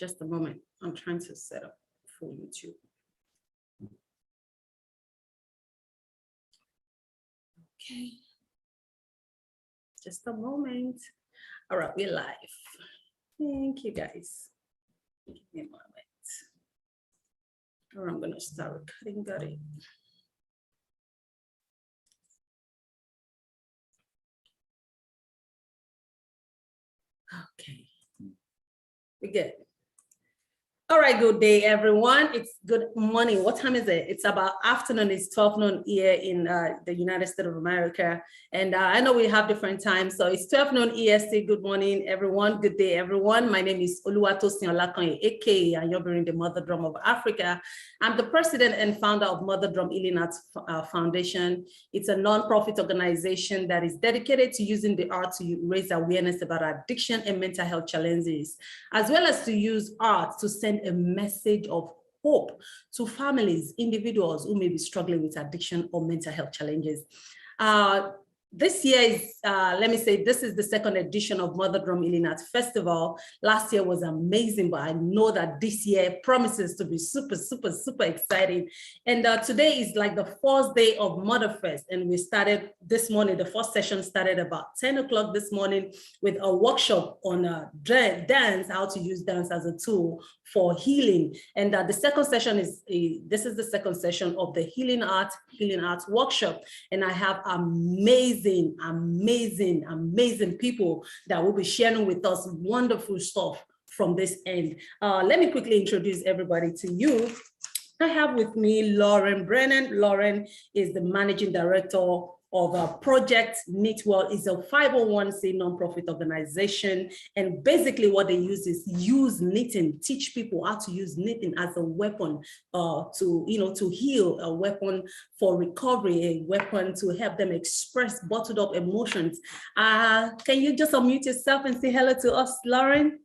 Just a moment. I'm trying to set up for YouTube. Okay. Just a moment. All right, we're live. Thank you, guys. Give me a moment. Or I'm going to start recording. Got it. Okay. We're good. All right, good day, everyone. It's good morning. What time is it? It's about afternoon. It's 12 noon here in the United States of America. And I know we have different times. So it's 12 noon EST. Good morning, everyone. Good day, everyone. My name is Oluwatosin Olakoye, aka Anyobiri, the Mother Drum of Africa. I'm the president and founder of Mother Drum Healing Arts Foundation. It's a non-profit organization that is dedicated to using the art to raise awareness about addiction and mental health challenges, as well as to use art to send a message of hope to families, individuals who may be struggling with addiction or mental health challenges. This year is, let me say, this is the second edition of Mother Drum Healing Arts Festival. Last year was amazing, but I know that this year promises to be super, super, super exciting. And today is like the first day of Mother Fest. And we started this morning, the first session started about 10 o'clock this morning with a workshop on dance, how to use dance as a tool for healing. And the second session is, this is the second session of the Healing Arts workshop. And I have amazing people that will be sharing with us wonderful stuff from this end. Let me quickly introduce everybody to you. I have with me Lauren Brennan. Lauren is the managing director of Project Knit Well. It's a 501c nonprofit organization. And basically what they use is use knitting, teach people how to use knitting as a weapon to heal, a weapon for recovery, a weapon to help them express bottled up emotions. Can you just unmute yourself and say hello to us, Lauren?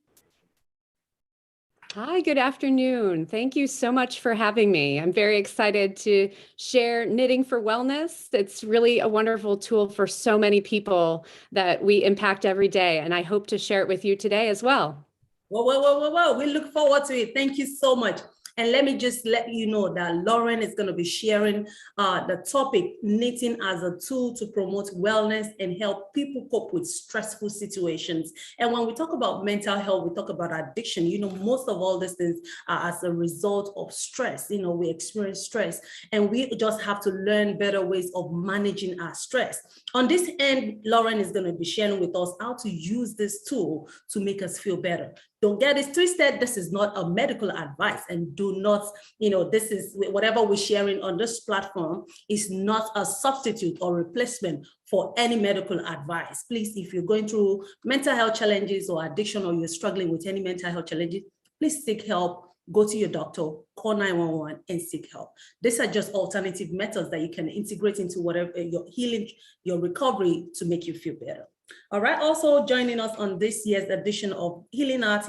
Hi, good afternoon. Thank you so much for having me. I'm very excited to share Knitting for Wellness. It's really a wonderful tool for so many people that we impact every day, and I hope to share it with you today as well. Whoa. We look forward to it. Thank you so much. And let me just let you know that Lauren is going to be sharing the topic, knitting as a tool to promote wellness and help people cope with stressful situations. And when we talk about mental health, we talk about addiction. Most of all these things are as a result of stress. We experience stress, and we just have to learn better ways of managing our stress. On this end, Lauren is going to be sharing with us how to use this tool to make us feel better. Don't get it twisted. This is not a medical advice, and do not, this is whatever we're sharing on this platform is not a substitute or replacement for any medical advice. Please, if you're going through mental health challenges or addiction, or you're struggling with any mental health challenges, please seek help. Go to your doctor, call 911 and seek help. These are just alternative methods that you can integrate into whatever your healing, your recovery to make you feel better. All right, also joining us on this year's edition of Healing Arts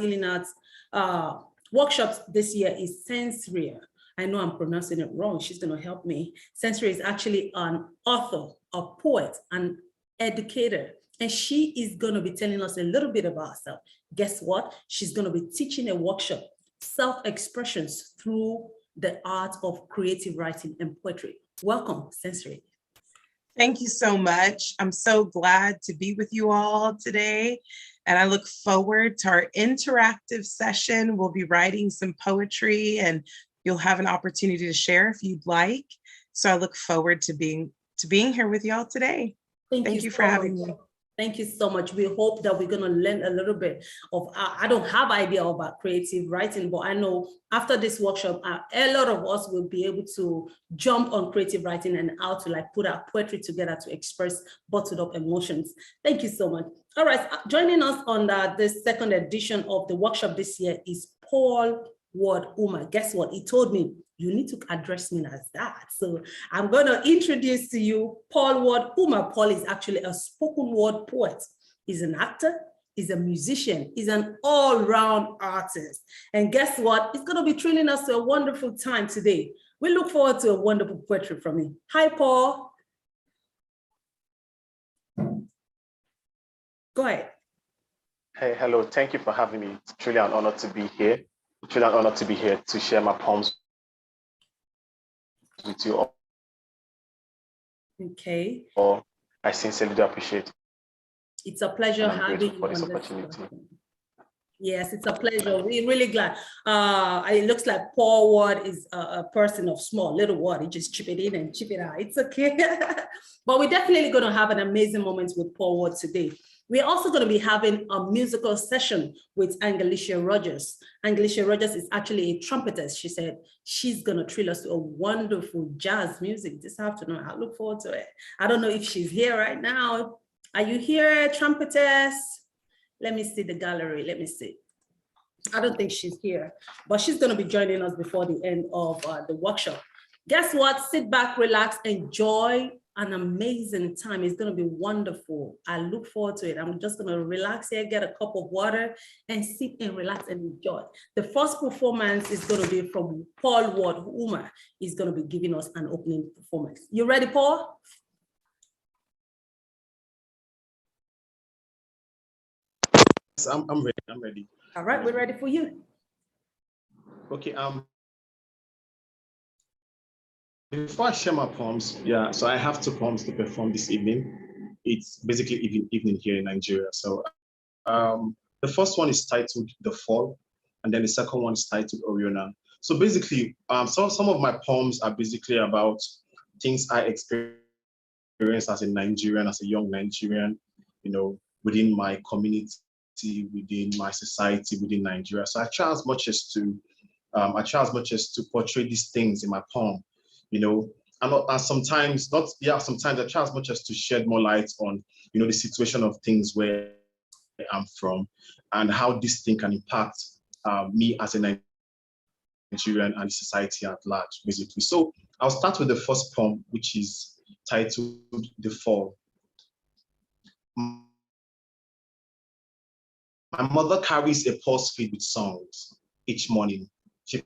workshops this year is Sensoria. I know I'm pronouncing it wrong. She's going to help me. Sensoria is actually an author, a poet, an educator, and she is going to be telling us a little bit about herself. Guess what? She's going to be teaching a workshop, self-expressions through the art of creative writing and poetry. Welcome, Sensoria. Thank you so much. I'm so glad to be with you all today, and I look forward to our interactive session. We'll be writing some poetry, and you'll have an opportunity to share if you'd like. So I look forward to being here with y'all today. Thank you for having me. Thank you so much. We hope that we're going to learn a little bit of, I don't have idea about creative writing, but I know after this workshop, a lot of us will be able to jump on creative writing and how to put our poetry together to express bottled up emotions. Thank you so much. All right, joining us on this second edition of the workshop this year is Paul Ward Uma. Guess what? He told me, you need to address me as that. So I'm going to introduce to you Paul Ward Uma. Paul is actually a spoken word poet. He's an actor, he's a musician, he's an all-round artist. And guess what? He's going to be treating us to a wonderful time today. We look forward to a wonderful poetry from him. Hi, Paul. Go ahead. Hey, hello. Thank you for having me. It's truly an honor to be here. feel an honor to be here to share my poems with you all. Okay. I sincerely do appreciate it. It's a pleasure having you for this on this opportunity. platform. Yes, it's a pleasure. We're really glad. It looks like Paul Ward is a person of small, little word. He just chip it in and chip it out. It's okay. But we're definitely going to have an amazing moment with Paul Ward today. We're also going to be having a musical session with Angelicia Rogers. Angelicia Rogers is actually a trumpetess. She said she's going to thrill us to a wonderful jazz music this afternoon. I look forward to it. I don't know if she's here right now. Are you here, trumpetess? Let me see the gallery. Let me see. I don't think she's here, but she's going to be joining us before the end of the workshop. Guess what? Sit back, relax, enjoy an amazing time. It's going to be wonderful. I look forward to it. I'm just going to relax here, get a cup of water, and sit and relax and enjoy. The first performance is going to be from Paul Ward, who Uma is going to be giving us an opening performance. You ready, Paul? I'm ready. I'm ready. All right, we're ready for you. Okay. Before I share my poems, so I have 2 poems to perform this evening. It's basically evening here in Nigeria. So the first one is titled "The Fall," and then the second one is titled "Oriona." So basically, some of my poems are basically about things I experienced as a Nigerian, as a young Nigerian, within my community, within my society, within Nigeria. So I try as much as to portray these things in my poem, and sometimes I try as much as to shed more light on, the situation of things where I'm from and how this thing can impact me as a Nigerian and society at large, basically. So I'll start with the first poem, which is titled "The Fall." My mother carries a purse filled with songs. Each morning, she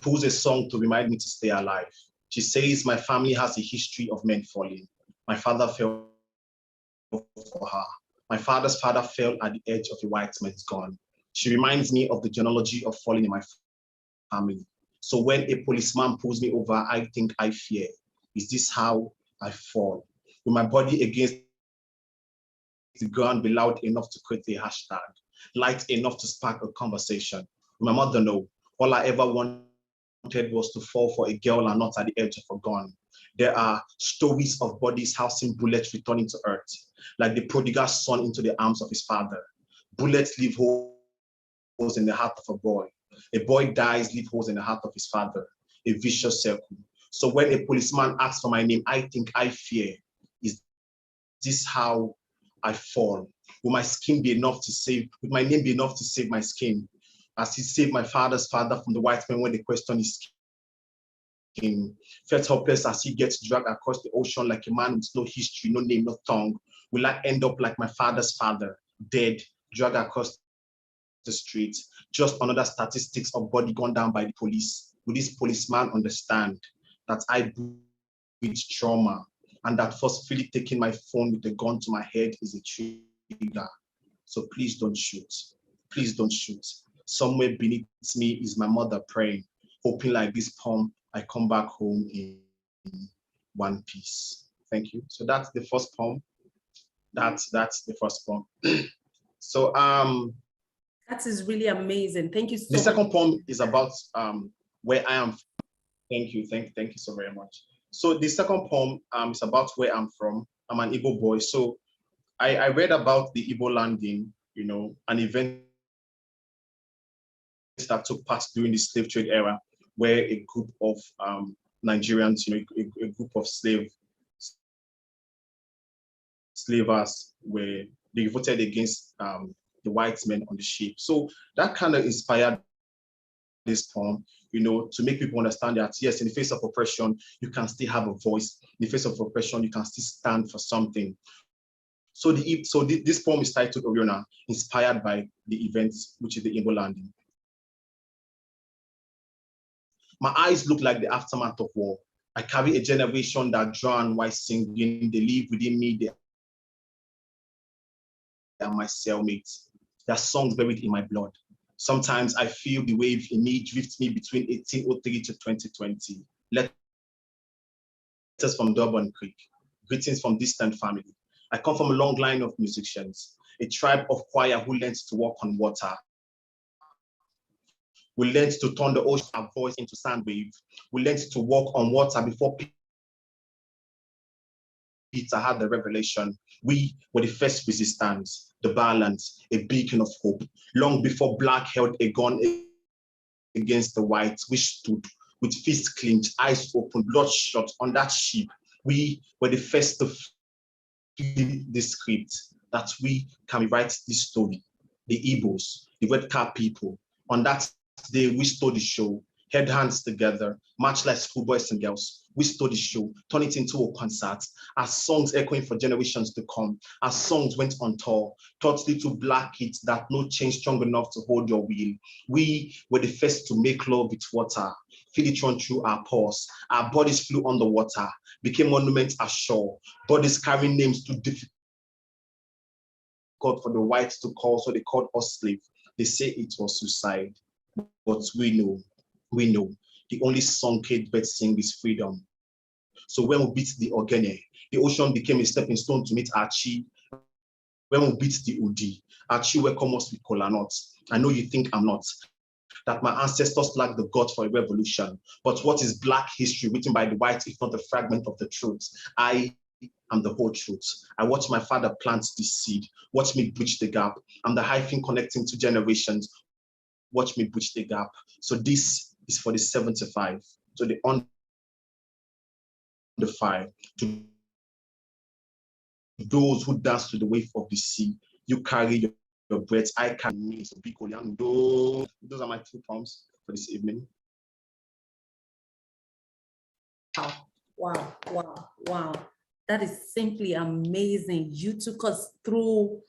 pulls a song to remind me to stay alive. She says my family has a history of men falling. My father fell for her. My father's father fell at the edge of a white man's gun. She reminds me of the genealogy of falling in my family. So when a policeman pulls me over, I think I fear. Is this how I fall? Will my body against the ground be loud enough to create a hashtag? Light enough to spark a conversation? My mother know. All I ever wanted was to fall for a girl and not at the edge of a gun. There are stories of bodies housing bullets returning to earth, like the prodigal son into the arms of his father. Bullets leave holes in the heart of a boy. A boy dies, leave holes in the heart of his father. A vicious circle. So when a policeman asks for my name, I think I fear. Is this how I fall? Will my skin be enough to save? Will my name be enough to save my skin? As he saved my father's father from the white man when they questioned his skin. Felt helpless as he gets dragged across the ocean like a man with no history, no name, no tongue. Will I end up like my father's father, dead, dragged across the street? Just another statistics of body gone down by the police. Will this policeman understand that I breathe trauma and that forcefully taking my phone with a gun to my head is a trigger? So please don't shoot. Please don't shoot. Somewhere beneath me is my mother praying, hoping like this poem, I come back home in one piece. Thank you. So that's the first poem. That's the first poem. So that is really amazing. Thank you so much. The second poem is about where I am. Thank you. Thank you so very much. So the second poem is about where I'm from. I'm an Igbo boy. So I read about the Igbo landing, an event that took place during the slave trade era, where a group of Nigerians, a group of slavers, where they voted against the white men on the ship. So that kind of inspired this poem, to make people understand that yes, in the face of oppression, you can still have a voice. In the face of oppression, you can still stand for something. So this poem is titled Oriona, inspired by the events, which is the Igbo landing. My eyes look like the aftermath of war. I carry a generation that drown while singing. They live within me. They are my cellmates. There are songs buried in my blood. Sometimes I feel the wave in me drifts me between 1803 to 2020. Letters from Durban Creek, greetings from distant family. I come from a long line of musicians, a tribe of choir who learned to walk on water. We learned to turn the ocean, our voice into sound wave. We learned to walk on water before Peter had the revelation. We were the first resistance, the balance, a beacon of hope. Long before black held a gun against the white, we stood with fists clenched, eyes open, bloodshot on that ship. We were the first to flip the script that we can rewrite this story. The Igbos, the red cap people. On that day, we stole the show, held hands together, marched like schoolboys and girls. We stole the show, turned it into a concert. Our songs echoing for generations to come. Our songs went on tour, taught little black kids that no chain strong enough to hold your wheel. We were the first to make love with water, feel it run through our pores. Our bodies flew on the water, became monuments ashore. Bodies carrying names too difficult for the whites to call, so they called us slave. They say it was suicide, but we know. The only song Kate Beth sing is freedom. So when we beat the Ogene, the ocean became a stepping stone to meet Archie. When we beat the Udi, Archie welcomed us with kola nuts. I know you think I'm not, that my ancestors lacked the guts for a revolution. But what is black history written by the whites if not a fragment of the truth? I am the whole truth. I watched my father plant this seed. Watch me bridge the gap. I'm the hyphen connecting two generations. Watch me bridge the gap. So this is for the 75, to the under 5, to those who dance to the wave of the sea. You carry your breath, I carry me. So big those are my 2 prompts for this evening. Wow. That is simply amazing. You took us through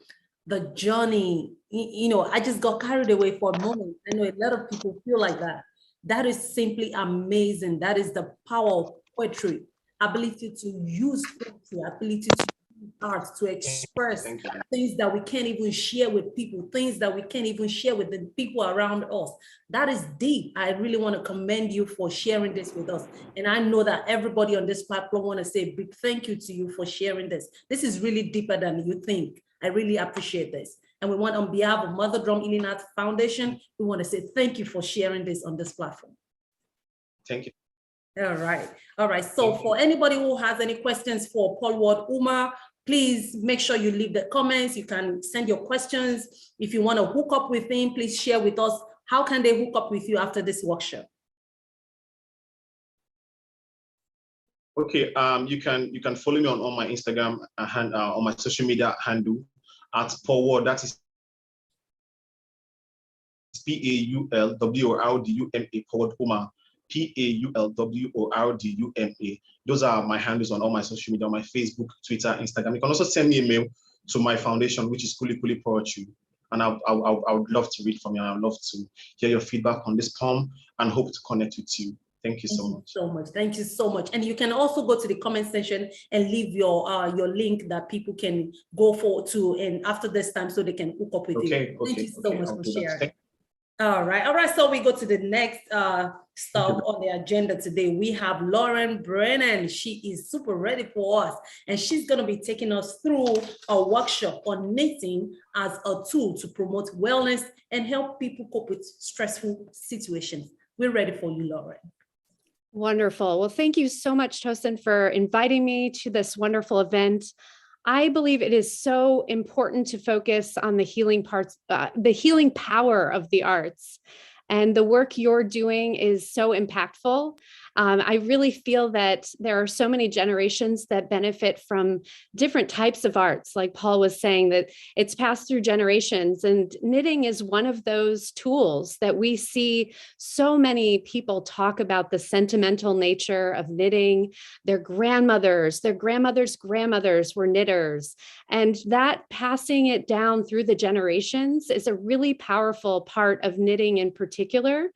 the journey. You know, I just got carried away for a moment. I know a lot of people feel like that. That is simply amazing. That is the power of poetry, ability to use poetry, ability to use art to express things that we can't even share with people, things that we can't even share with the people around us. That is deep. I really want to commend you for sharing this with us. And I know that everybody on this platform want to say a big thank you to you for sharing this. This is really deeper than you think. I really appreciate this. And we want, on behalf of Mother Drum Healing Arts Foundation, we want to say thank you for sharing this on this platform. Thank you. All right. So for anybody who has any questions for Paul Ward Umar, please make sure you leave the comments. You can send your questions. If you want to hook up with him, please share with us. How can they hook up with you after this workshop? Okay, you can follow me on my Instagram and on my social media handle at Paul Ward. That is PAULWORDUMA, Paul Ward Umar, PAULWORDUMA. Those are my handles on all my social media, on my Facebook, Twitter, Instagram. You can also send me a mail to my foundation, which is Kuli Kuli Poetry. And I would love to read from you. I would love to hear your feedback on this poem and hope to connect with you. Thank you so much. Thank you so much. And you can also go to the comment section and leave your link that people can go forward to, and after this time, so they can hook up with you. Thank you so much for sharing. All right. So we go to the next stuff on the agenda today. We have Lauren Brennan. She is super ready for us, and she's going to be taking us through a workshop on knitting as a tool to promote wellness and help people cope with stressful situations. We're ready for you, Lauren. Wonderful. Well, thank you so much, Tosin, for inviting me to this wonderful event. I believe it is so important to focus on the healing parts, the healing power of the arts. And the work you're doing is so impactful. I really feel that there are so many generations that benefit from different types of arts. Like Paul was saying, that it's passed through generations, and knitting is one of those tools that we see so many people talk about the sentimental nature of knitting. Their grandmothers' grandmothers were knitters. And that passing it down through the generations is a really powerful part of knitting in particular.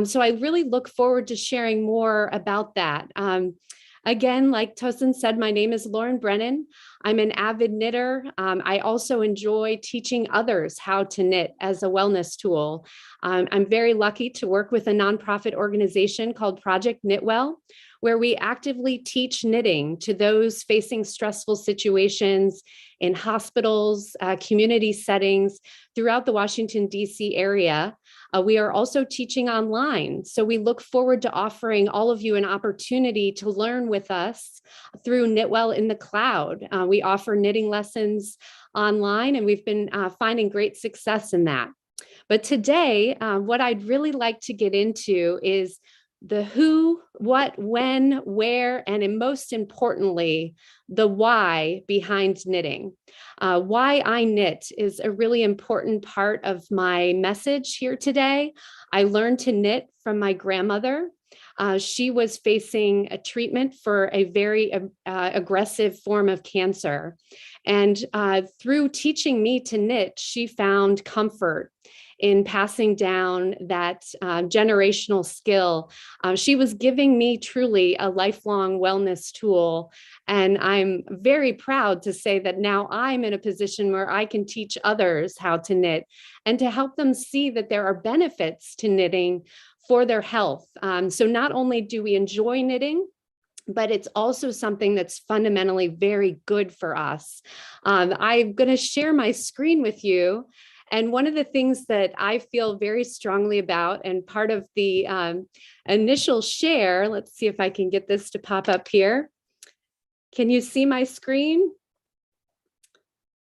So I really look forward to sharing more about that. Again, like Tosin said, my name is Lauren Brennan. I'm an avid knitter. I also enjoy teaching others how to knit as a wellness tool. I'm very lucky to work with a nonprofit organization called Project Knitwell, where we actively teach knitting to those facing stressful situations in hospitals, community settings throughout the Washington, D.C. area. We are also teaching online. So we look forward to offering all of you an opportunity to learn with us through Knitwell in the cloud. We offer knitting lessons online, and we've been finding great success in that. But today, what I'd really like to get into is the who, what, when, where, and most importantly, the why behind knitting. Why I knit is a really important part of my message here today. I learned to knit from my grandmother. She was facing a treatment for a very aggressive form of cancer. And through teaching me to knit, she found comfort in passing down that generational skill. She was giving me truly a lifelong wellness tool. And I'm very proud to say that now I'm in a position where I can teach others how to knit and to help them see that there are benefits to knitting for their health. So not only do we enjoy knitting, but it's also something that's fundamentally very good for us. I'm going to share my screen with you. And one of the things that I feel very strongly about, and part of the initial share, let's see if I can get this to pop up here. Can you see my screen?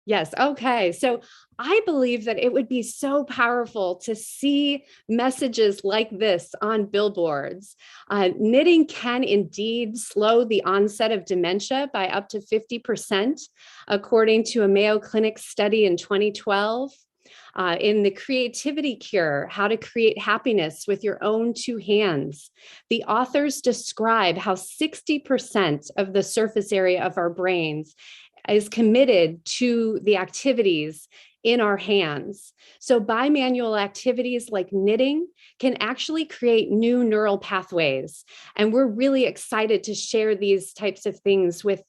Yes, okay. So I believe that it would be so powerful to see messages like this on billboards. Knitting can indeed slow the onset of dementia by up to 50%, according to a Mayo Clinic study in 2012. In The Creativity Cure, How to Create Happiness with Your Own Two Hands, the authors describe how 60% of the surface area of our brains is committed to the activities in our hands. So bimanual activities like knitting can actually create new neural pathways. And we're really excited to share these types of things with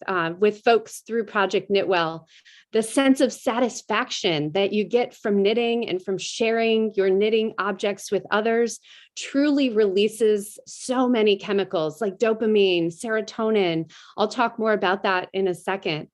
folks through Project Knitwell. The sense of satisfaction that you get from knitting and from sharing your knitting objects with others truly releases so many chemicals like dopamine, serotonin. I'll talk more about that in a second.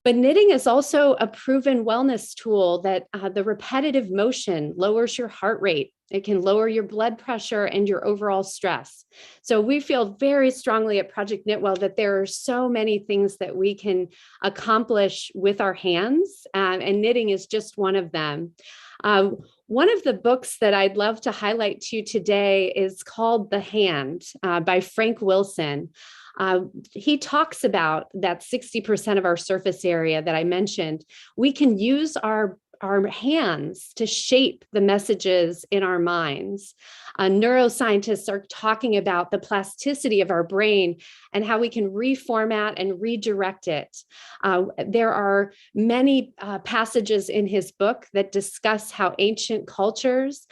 But knitting is also a proven wellness tool that the repetitive motion lowers your heart rate. It can lower your blood pressure and your overall stress. So we feel very strongly at Project Knitwell that there are so many things that we can accomplish with our hands, and knitting is just one of them. One of the books that I'd love to highlight to you today is called The Hand by Frank Wilson. He talks about that 60% of our surface area that I mentioned. We can use our hands to shape the messages in our minds. Neuroscientists are talking about the plasticity of our brain and how we can reformat and redirect it. There are many passages in his book that discuss how ancient cultures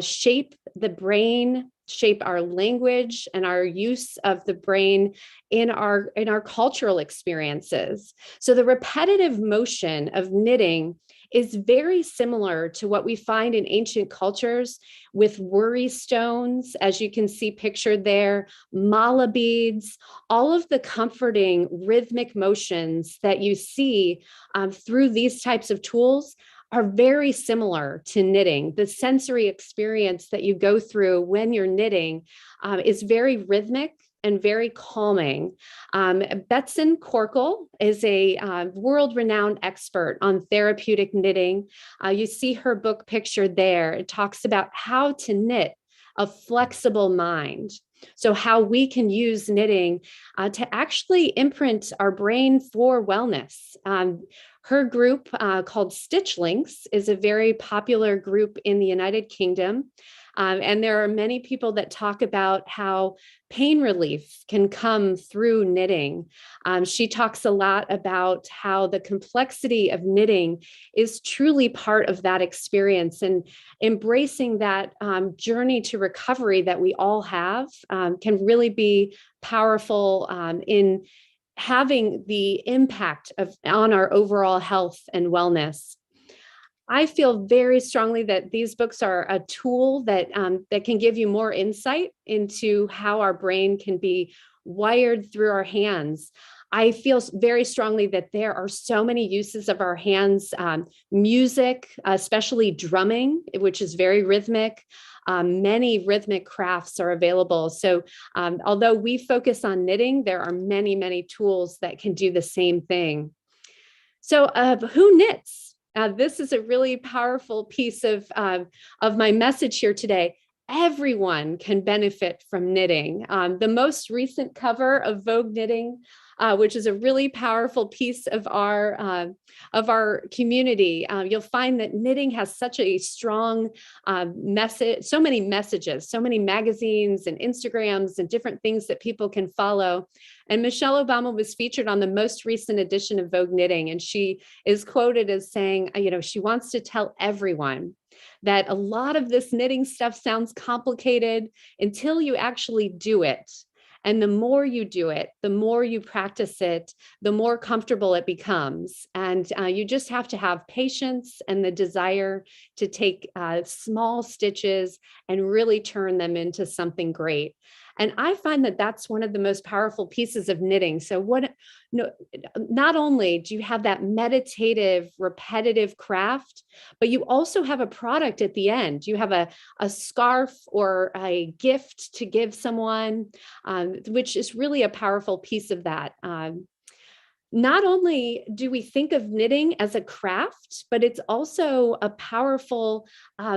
shape the brain, shape our language and our use of the brain in our cultural experiences. So the repetitive motion of knitting is very similar to what we find in ancient cultures with worry stones, as you can see pictured there, mala beads, all of the comforting rhythmic motions that you see through these types of tools are very similar to knitting. The sensory experience that you go through when you're knitting is very rhythmic and very calming. Betsan Korkle is a world-renowned expert on therapeutic knitting. You see her book pictured there. It talks about how to knit a flexible mind. So how we can use knitting to actually imprint our brain for wellness. Her group called Stitch Links is a very popular group in the United Kingdom. And there are many people that talk about how pain relief can come through knitting. She talks a lot about how the complexity of knitting is truly part of that experience, and embracing that journey to recovery that we all have can really be powerful in having the impact on our overall health and wellness. I feel very strongly that these books are a tool that can give you more insight into how our brain can be wired through our hands. I feel very strongly that there are so many uses of our hands, music, especially drumming, which is very rhythmic. Many rhythmic crafts are available. So although we focus on knitting, there are many, many tools that can do the same thing. So who knits? This is a really powerful piece of my message here today. Everyone can benefit from knitting. The most recent cover of Vogue Knitting, which is a really powerful piece of our community. You'll find that knitting has such a strong message, so many messages, so many magazines and Instagrams and different things that people can follow. And Michelle Obama was featured on the most recent edition of Vogue Knitting, and she is quoted as saying, she wants to tell everyone that a lot of this knitting stuff sounds complicated until you actually do it. And the more you do it, the more you practice it, the more comfortable it becomes. And you just have to have patience and the desire to take small stitches and really turn them into something great. And I find that that's one of the most powerful pieces of knitting. So not only do you have that meditative, repetitive craft, but you also have a product at the end. You have a scarf or a gift to give someone, which is really a powerful piece of that. Not only do we think of knitting as a craft, but it's also a powerful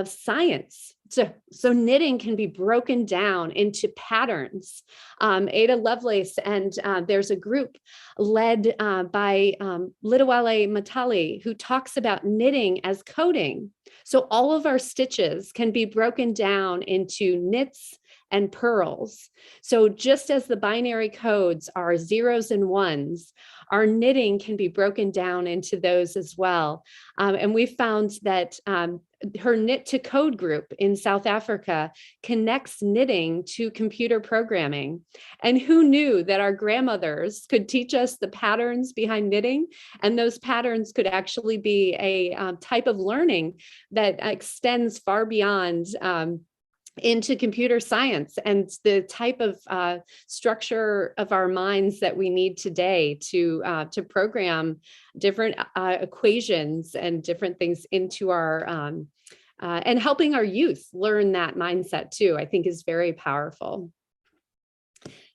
science. So knitting can be broken down into patterns. Ada Lovelace and there's a group led by Lidawale Matali who talks about knitting as coding. So all of our stitches can be broken down into knits and purls. So just as the binary codes are zeros and ones, our knitting can be broken down into those as well. And we found that her Knit to Code group in South Africa connects knitting to computer programming. And who knew that our grandmothers could teach us the patterns behind knitting, and those patterns could actually be a type of learning that extends far beyond into computer science and the type of structure of our minds that we need today to program different equations and different things into our and helping our youth learn that mindset too, I think is very powerful.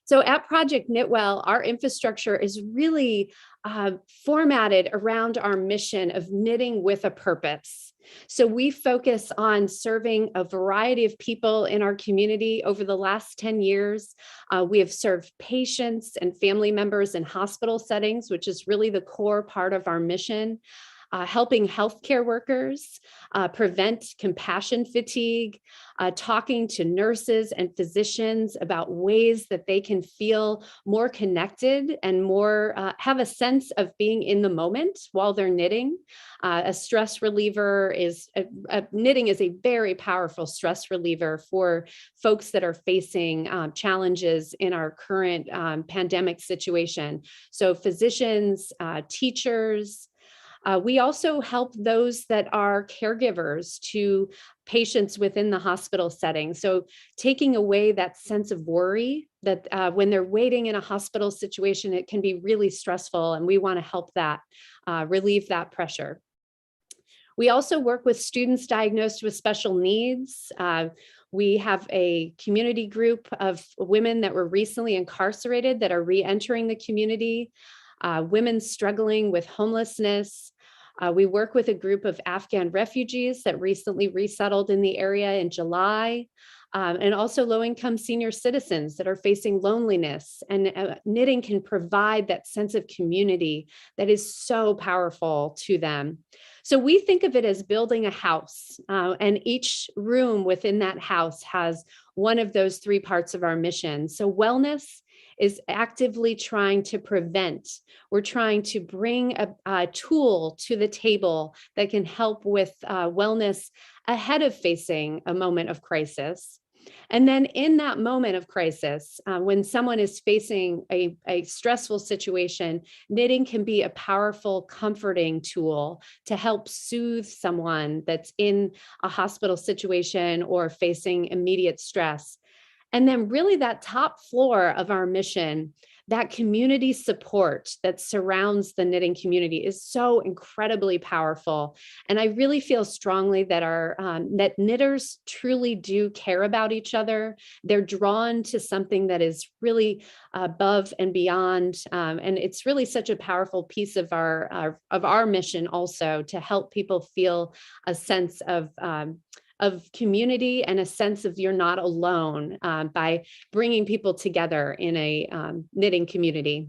So at Project Knitwell, our infrastructure is really formatted around our mission of knitting with a purpose. So we focus on serving a variety of people in our community. Over the last 10 years, we have served patients and family members in hospital settings, which is really the core part of our mission. Helping healthcare workers prevent compassion fatigue, talking to nurses and physicians about ways that they can feel more connected and more have a sense of being in the moment while they're knitting. A stress reliever is, knitting is a very powerful stress reliever for folks that are facing challenges in our current pandemic situation. So physicians, teachers, we also help those that are caregivers to patients within the hospital setting. So taking away that sense of worry that when they're waiting in a hospital situation, it can be really stressful, and we want to help that, relieve that pressure. We also work with students diagnosed with special needs. We have a community group of women that were recently incarcerated that are re-entering the community, women struggling with homelessness. We work with a group of Afghan refugees that recently resettled in the area in July, and also low-income senior citizens that are facing loneliness. And knitting can provide that sense of community that is so powerful to them. So we think of it as building a house, and each room within that house has one of those three parts of our mission. So wellness is actively trying to prevent. We're trying to bring a tool to the table that can help with wellness ahead of facing a moment of crisis. And then in that moment of crisis, when someone is facing a stressful situation, knitting can be a powerful, comforting tool to help soothe someone that's in a hospital situation or facing immediate stress. And then really that top floor of our mission, that community support that surrounds the knitting community is so incredibly powerful. And I really feel strongly that that knitters truly do care about each other. They're drawn to something that is really above and beyond. And it's really such a powerful piece of our mission also, to help people feel a sense of community and a sense of you're not alone, by bringing people together in a knitting community.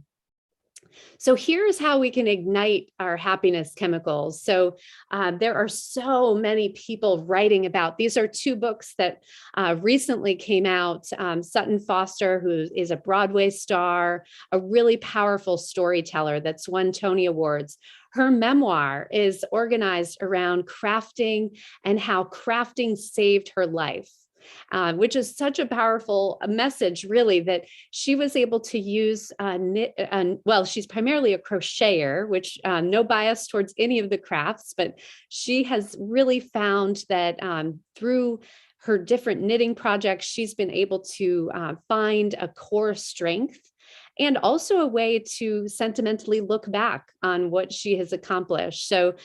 So here's how we can ignite our happiness chemicals. So there are so many people writing about, these are two books that recently came out. Sutton Foster, who is a Broadway star, a really powerful storyteller that's won Tony Awards. Her memoir is organized around crafting and how crafting saved her life. Which is such a powerful message, really, that she was able to use well, she's primarily a crocheter, which no bias towards any of the crafts, but she has really found that through her different knitting projects, she's been able to find a core strength and also a way to sentimentally look back on what she has accomplished. So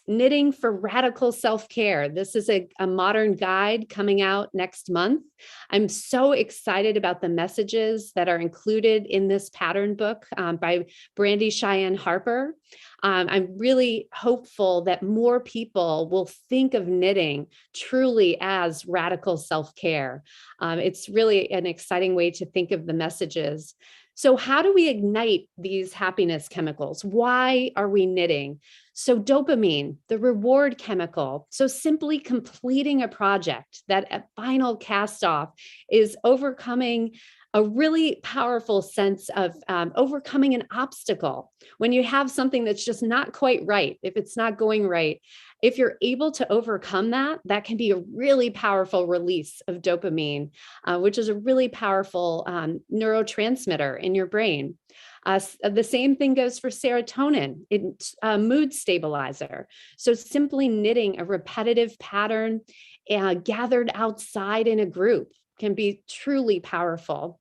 Knitting for Radical Self-Care. This is a modern guide coming out next month. I'm so excited about the messages that are included in this pattern book by Brandy Cheyenne Harper. I'm really hopeful that more people will think of knitting truly as radical self-care. It's really an exciting way to think of the messages. So how do we ignite these happiness chemicals? Why are we knitting? So dopamine, the reward chemical. So simply completing a project, that final cast off, is overcoming a really powerful sense of overcoming an obstacle. When you have something that's just not quite right, if it's not going right, if you're able to overcome that, that can be a really powerful release of dopamine, which is a really powerful neurotransmitter in your brain. The same thing goes for serotonin, it's a mood stabilizer. So simply knitting a repetitive pattern gathered outside in a group can be truly powerful.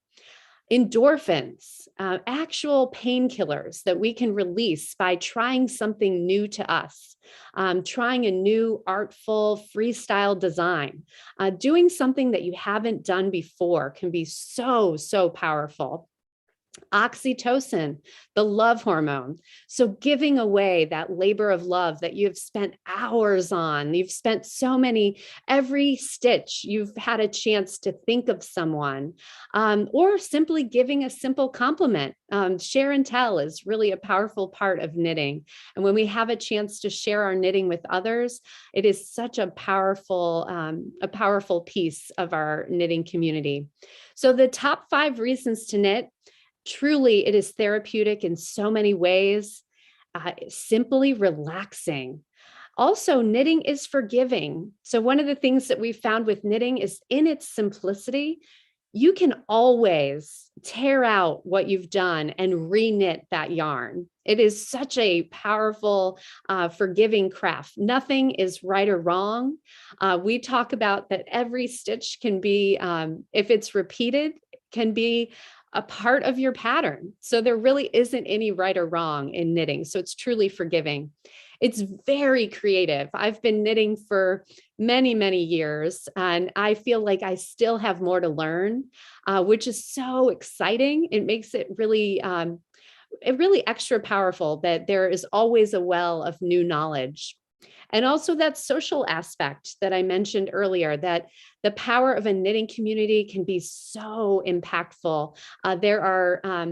Endorphins, actual painkillers that we can release by trying something new to us, trying a new artful freestyle design, doing something that you haven't done before can be so, so powerful. Oxytocin, the love hormone. So giving away that labor of love that you've spent hours on, you've spent every stitch, you've had a chance to think of someone, or simply giving a simple compliment. Share and tell is really a powerful part of knitting. And when we have a chance to share our knitting with others, it is such a powerful piece of our knitting community. So the top 5 reasons to knit. Truly, it is therapeutic in so many ways, simply relaxing. Also, knitting is forgiving. So one of the things that we've found with knitting is in its simplicity, you can always tear out what you've done and re-knit that yarn. It is such a powerful, forgiving craft. Nothing is right or wrong. We talk about that every stitch can be, if it's repeated, can be a part of your pattern. So there really isn't any right or wrong in knitting. So it's truly forgiving. It's very creative. I've been knitting for many, many years, and I feel like I still have more to learn, which is so exciting. It makes it really extra powerful that there is always a well of new knowledge. And also that social aspect that I mentioned earlier, that the power of a knitting community can be so impactful. There are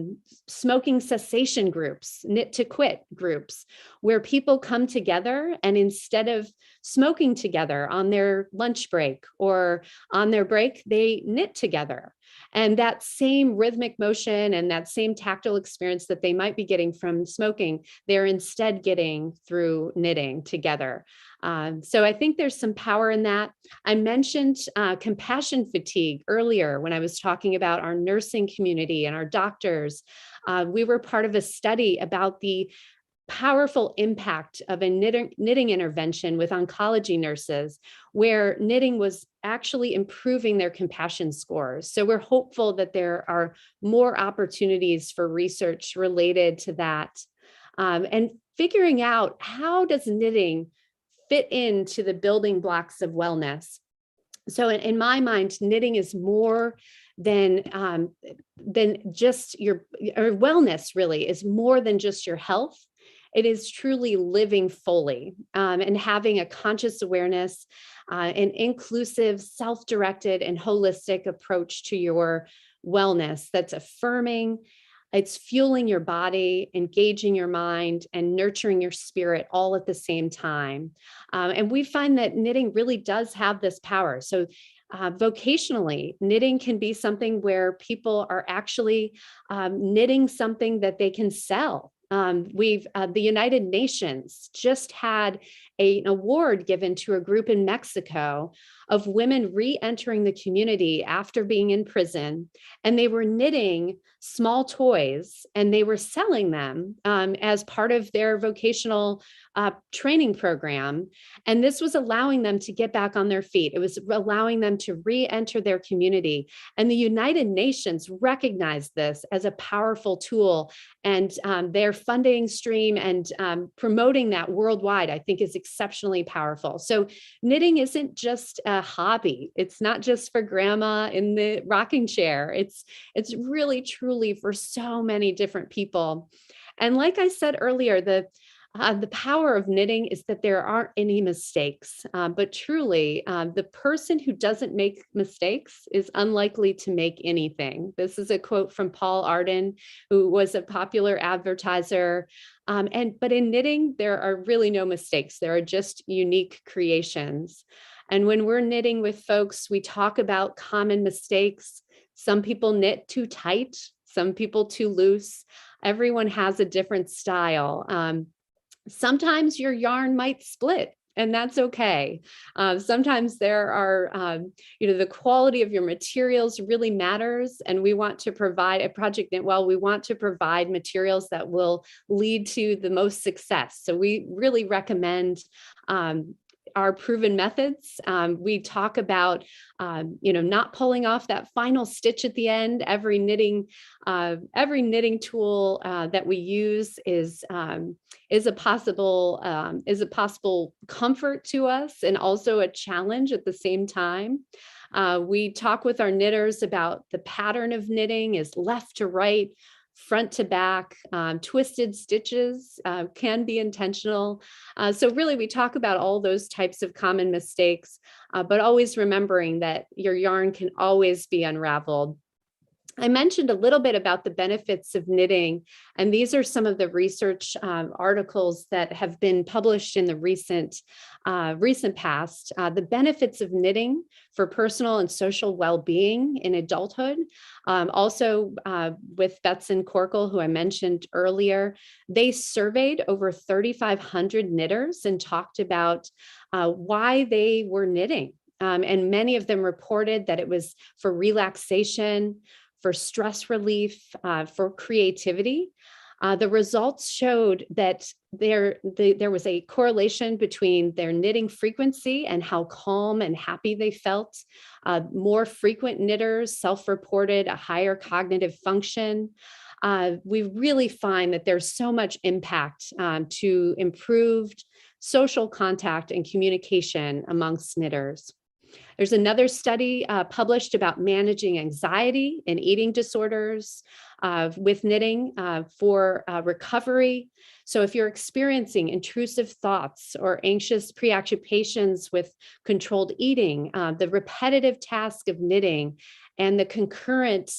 smoking cessation groups, knit to quit groups, where people come together and instead of smoking together on their lunch break or on their break, they knit together. And that same rhythmic motion and that same tactile experience that they might be getting from smoking, they're instead getting through knitting together. So I think there's some power in that. I mentioned compassion fatigue earlier when I was talking about our nursing community and our doctors. We were part of a study about the powerful impact of a knitting intervention with oncology nurses, where knitting was actually improving their compassion scores. So we're hopeful that there are more opportunities for research related to that. And figuring out, how does knitting fit into the building blocks of wellness? So in my mind, knitting is more than just your, or wellness really is more than just your health. It is truly living fully and having a conscious awareness, an inclusive, self-directed, and holistic approach to your wellness that's affirming. It's fueling your body, engaging your mind, and nurturing your spirit all at the same time. And we find that knitting really does have this power. So vocationally, knitting can be something where people are actually knitting something that they can sell. The United Nations just had an award given to a group in Mexico of women re-entering the community after being in prison, and they were knitting small toys and they were selling them as part of their vocational training program. And this was allowing them to get back on their feet. It was allowing them to re-enter their community. And the United Nations recognized this as a powerful tool, and their funding stream and promoting that worldwide, I think, is exceptionally powerful. So knitting isn't just a hobby. It's not just for grandma in the rocking chair. It's really, truly for so many different people. And like I said earlier, the power of knitting is that there aren't any mistakes, but truly the person who doesn't make mistakes is unlikely to make anything. This is a quote from Paul Arden, who was a popular advertiser. But in knitting, there are really no mistakes. There are just unique creations. And when we're knitting with folks, we talk about common mistakes. Some people knit too tight, some people too loose. Everyone has a different style. Sometimes your yarn might split, and that's okay. Sometimes there are, the quality of your materials really matters, and we want to provide at Project Knitwell, we want to provide materials that will lead to the most success. So we really recommend our proven methods. We talk about, not pulling off that final stitch at the end. Every knitting tool that we use is a possible comfort to us, and also a challenge at the same time. We talk with our knitters about the pattern of knitting is left to right, front to back. Twisted stitches can be intentional. So really, we talk about all those types of common mistakes, but always remembering that your yarn can always be unraveled. I mentioned a little bit about the benefits of knitting, and these are some of the research articles that have been published in the recent past. The benefits of knitting for personal and social well-being in adulthood. Also with Betson Corkle, who I mentioned earlier, they surveyed over 3,500 knitters and talked about why they were knitting. And many of them reported that it was for relaxation, for stress relief, for creativity. The results showed that there was a correlation between their knitting frequency and how calm and happy they felt. More frequent knitters self-reported a higher cognitive function. We really find that there's so much impact to improved social contact and communication amongst knitters. There's another study published about managing anxiety and eating disorders with knitting for recovery. So if you're experiencing intrusive thoughts or anxious preoccupations with controlled eating, the repetitive task of knitting and the concurrent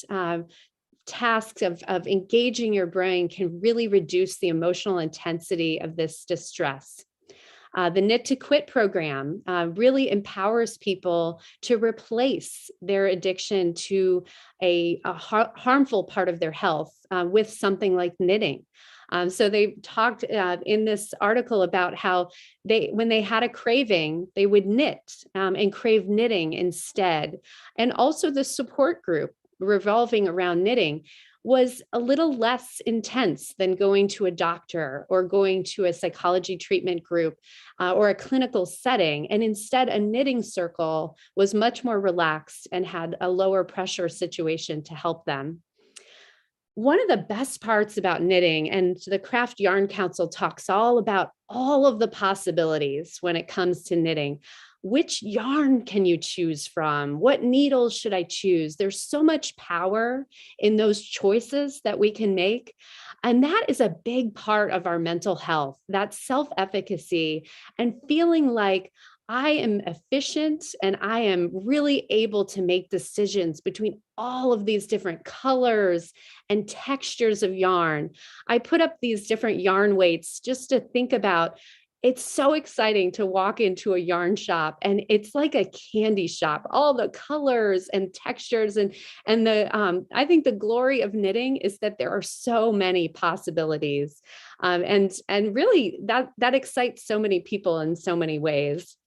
tasks of engaging your brain can really reduce the emotional intensity of this distress. The Knit to Quit program really empowers people to replace their addiction to a harmful part of their health with something like knitting. So they talked in this article about how when they had a craving, they would knit and crave knitting instead. And also the support group revolving around knitting was a little less intense than going to a doctor or going to a psychology treatment group or a clinical setting. And instead, a knitting circle was much more relaxed and had a lower pressure situation to help them. One of the best parts about knitting, and the Craft Yarn Council talks all about all of the possibilities when it comes to knitting. Which yarn can you choose from? What needles should I choose? There's so much power in those choices that we can make. And that is a big part of our mental health, that self-efficacy and feeling like I am efficient and I am really able to make decisions between all of these different colors and textures of yarn. I put up these different yarn weights just to think about. It's so exciting to walk into a yarn shop and it's like a candy shop, all the colors and textures and I think the glory of knitting is that there are so many possibilities. And really that excites so many people in so many ways.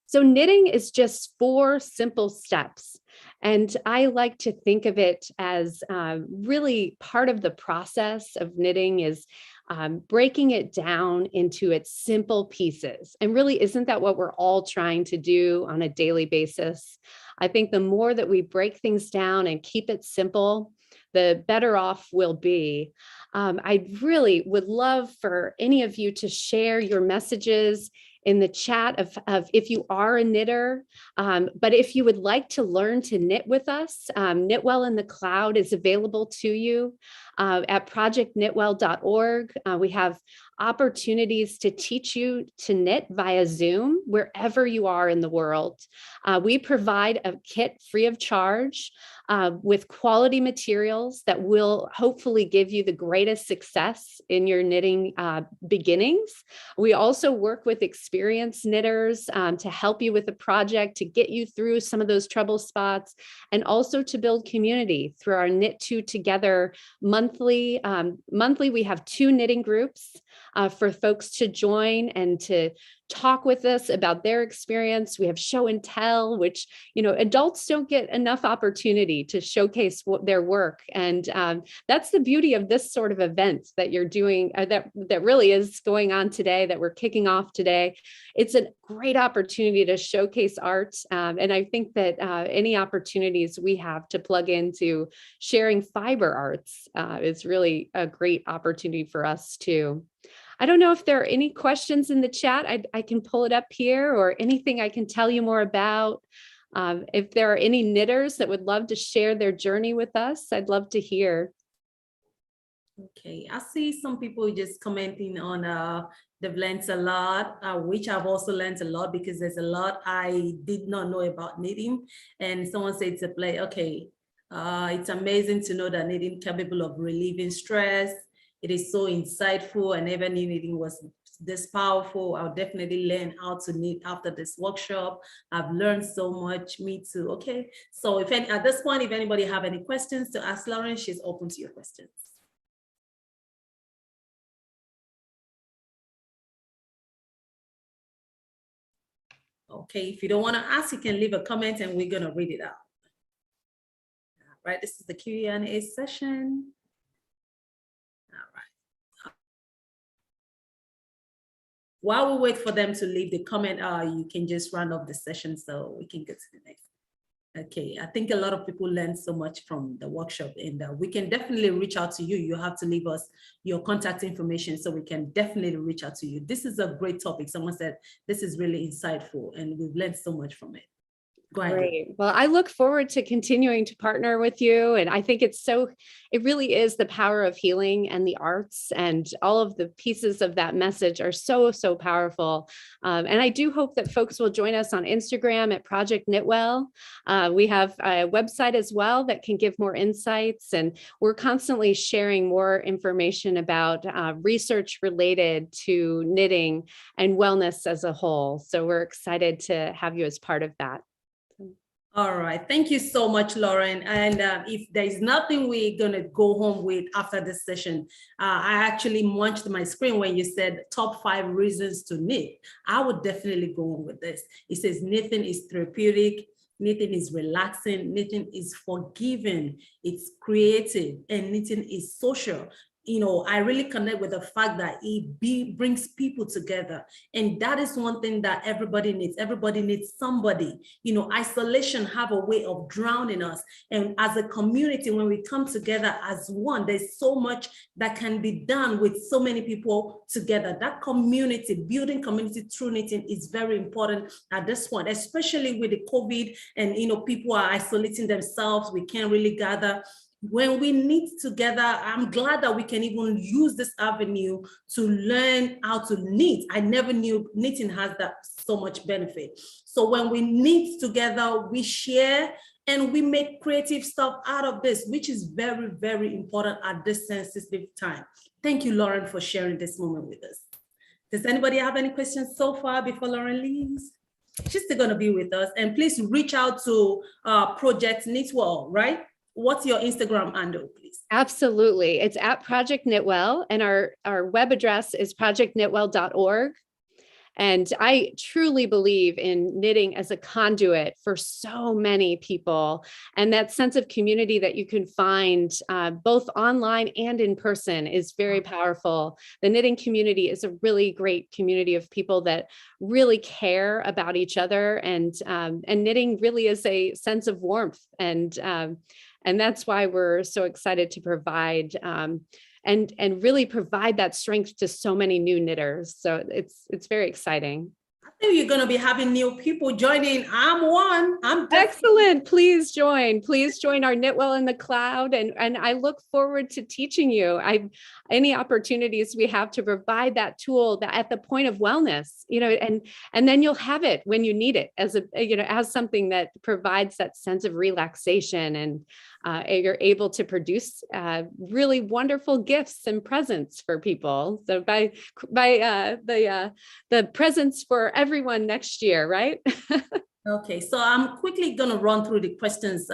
So knitting is just 4 simple steps. And I like to think of it as really part of the process of knitting is breaking it down into its simple pieces. And really, isn't that what we're all trying to do on a daily basis? I think the more that we break things down and keep it simple, the better off we'll be. I really would love for any of you to share your messages in the chat of if you are a knitter, but if you would like to learn to knit with us, Knitwell in the Cloud is available to you at projectknitwell.org. We have opportunities to teach you to knit via Zoom wherever you are in the world. We provide a kit free of charge with quality materials that will hopefully give you the greatest success in your knitting beginnings. We also work with experienced knitters to help you with the project, to get you through some of those trouble spots, and also to build community through our Knit 2 Together monthly. Monthly, we have 2 knitting groups for folks to join and to talk with us about their experience. We have show and tell, which, adults don't get enough opportunity to showcase their work. And that's the beauty of this sort of event that you're doing, that really is going on today, that we're kicking off today. It's a great opportunity to showcase art. And I think that any opportunities we have to plug into sharing fiber arts is really a great opportunity for us too. I don't know if there are any questions in the chat. I can pull it up here, or anything I can tell you more about. If there are any knitters that would love to share their journey with us, I'd love to hear. Okay, I see some people just commenting on they've learned a lot, which I've also learned a lot, because there's a lot I did not know about knitting. And someone said to play, okay, it's amazing to know that knitting is capable of relieving stress. It is so insightful. I never knew knitting was this powerful. I'll definitely learn how to knit after this workshop. I've learned so much. Me too. Okay. So at this point, if anybody have any questions to ask Lauren, she's open to your questions. Okay. If you don't want to ask, you can leave a comment and we're going to read it out. All right. This is the Q&A session. While we wait for them to leave the comment, you can just round up the session so we can get to the next. Okay, I think a lot of people learned so much from the workshop, and we can definitely reach out to you. You have to leave us your contact information so we can definitely reach out to you. This is a great topic. Someone said this is really insightful and we've learned so much from it. Go ahead. Great. Well, I look forward to continuing to partner with you. And I think it really is the power of healing and the arts, and all of the pieces of that message are so, so powerful. And I do hope that folks will join us on Instagram at Project Knitwell. We have a website as well that can give more insights, and we're constantly sharing more information about research related to knitting and wellness as a whole. So we're excited to have you as part of that. All right. Thank you so much, Lauren. And if there's nothing we're going to go home with after this session, I actually munched my screen when you said top 5 reasons to knit. I would definitely go on with this. It says knitting is therapeutic. Knitting is relaxing. Knitting is forgiving. It's creative. And knitting is social. You know, I really connect with the fact that it brings people together. And that is one thing that everybody needs. Everybody needs somebody. You know, isolation have a way of drowning us. And as a community, when we come together as one, there's so much that can be done with so many people together. That community, building community through knitting is very important at this point, especially with the COVID and, you know, people are isolating themselves. We can't really gather. When we knit together, I'm glad that we can even use this avenue to learn how to knit. I never knew knitting has that so much benefit. So when we knit together, we share and we make creative stuff out of this, which is very, very important at this sensitive time. Thank you, Lauren, for sharing this moment with us. Does anybody have any questions so far before Lauren leaves? She's still going to be with us. And please reach out to Project Knitwell, right? What's your Instagram handle, please? Absolutely. It's at Project Knitwell, and our web address is projectknitwell.org. And I truly believe in knitting as a conduit for so many people, and that sense of community that you can find both online and in person is very powerful. The knitting community is a really great community of people that really care about each other, and knitting really is a sense of warmth, and that's why we're so excited to provide and really provide that strength to so many new knitters. So it's very exciting. I think you're going to be having new people joining. I'm one. Excellent. Please join our Knitwell in the Cloud. And I look forward to teaching you any opportunities we have to provide that tool that at the point of wellness, you know, and then you'll have it when you need it as something that provides that sense of relaxation, and you're able to produce really wonderful gifts and presents for people. So by the presents for everyone next year, right? Okay, so I'm quickly going to run through the questions.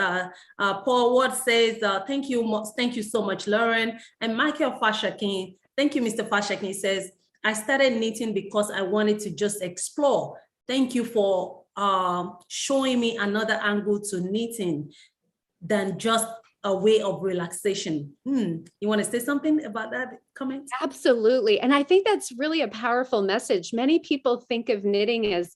Paul Ward says, thank you so much, Lauren. And Michael Fashakin, thank you, Mr. Fashakin, says, I started knitting because I wanted to just explore. Thank you for showing me another angle to knitting than just a way of relaxation. You want to say something about that comment? Absolutely. And I think that's really a powerful message. Many people think of knitting as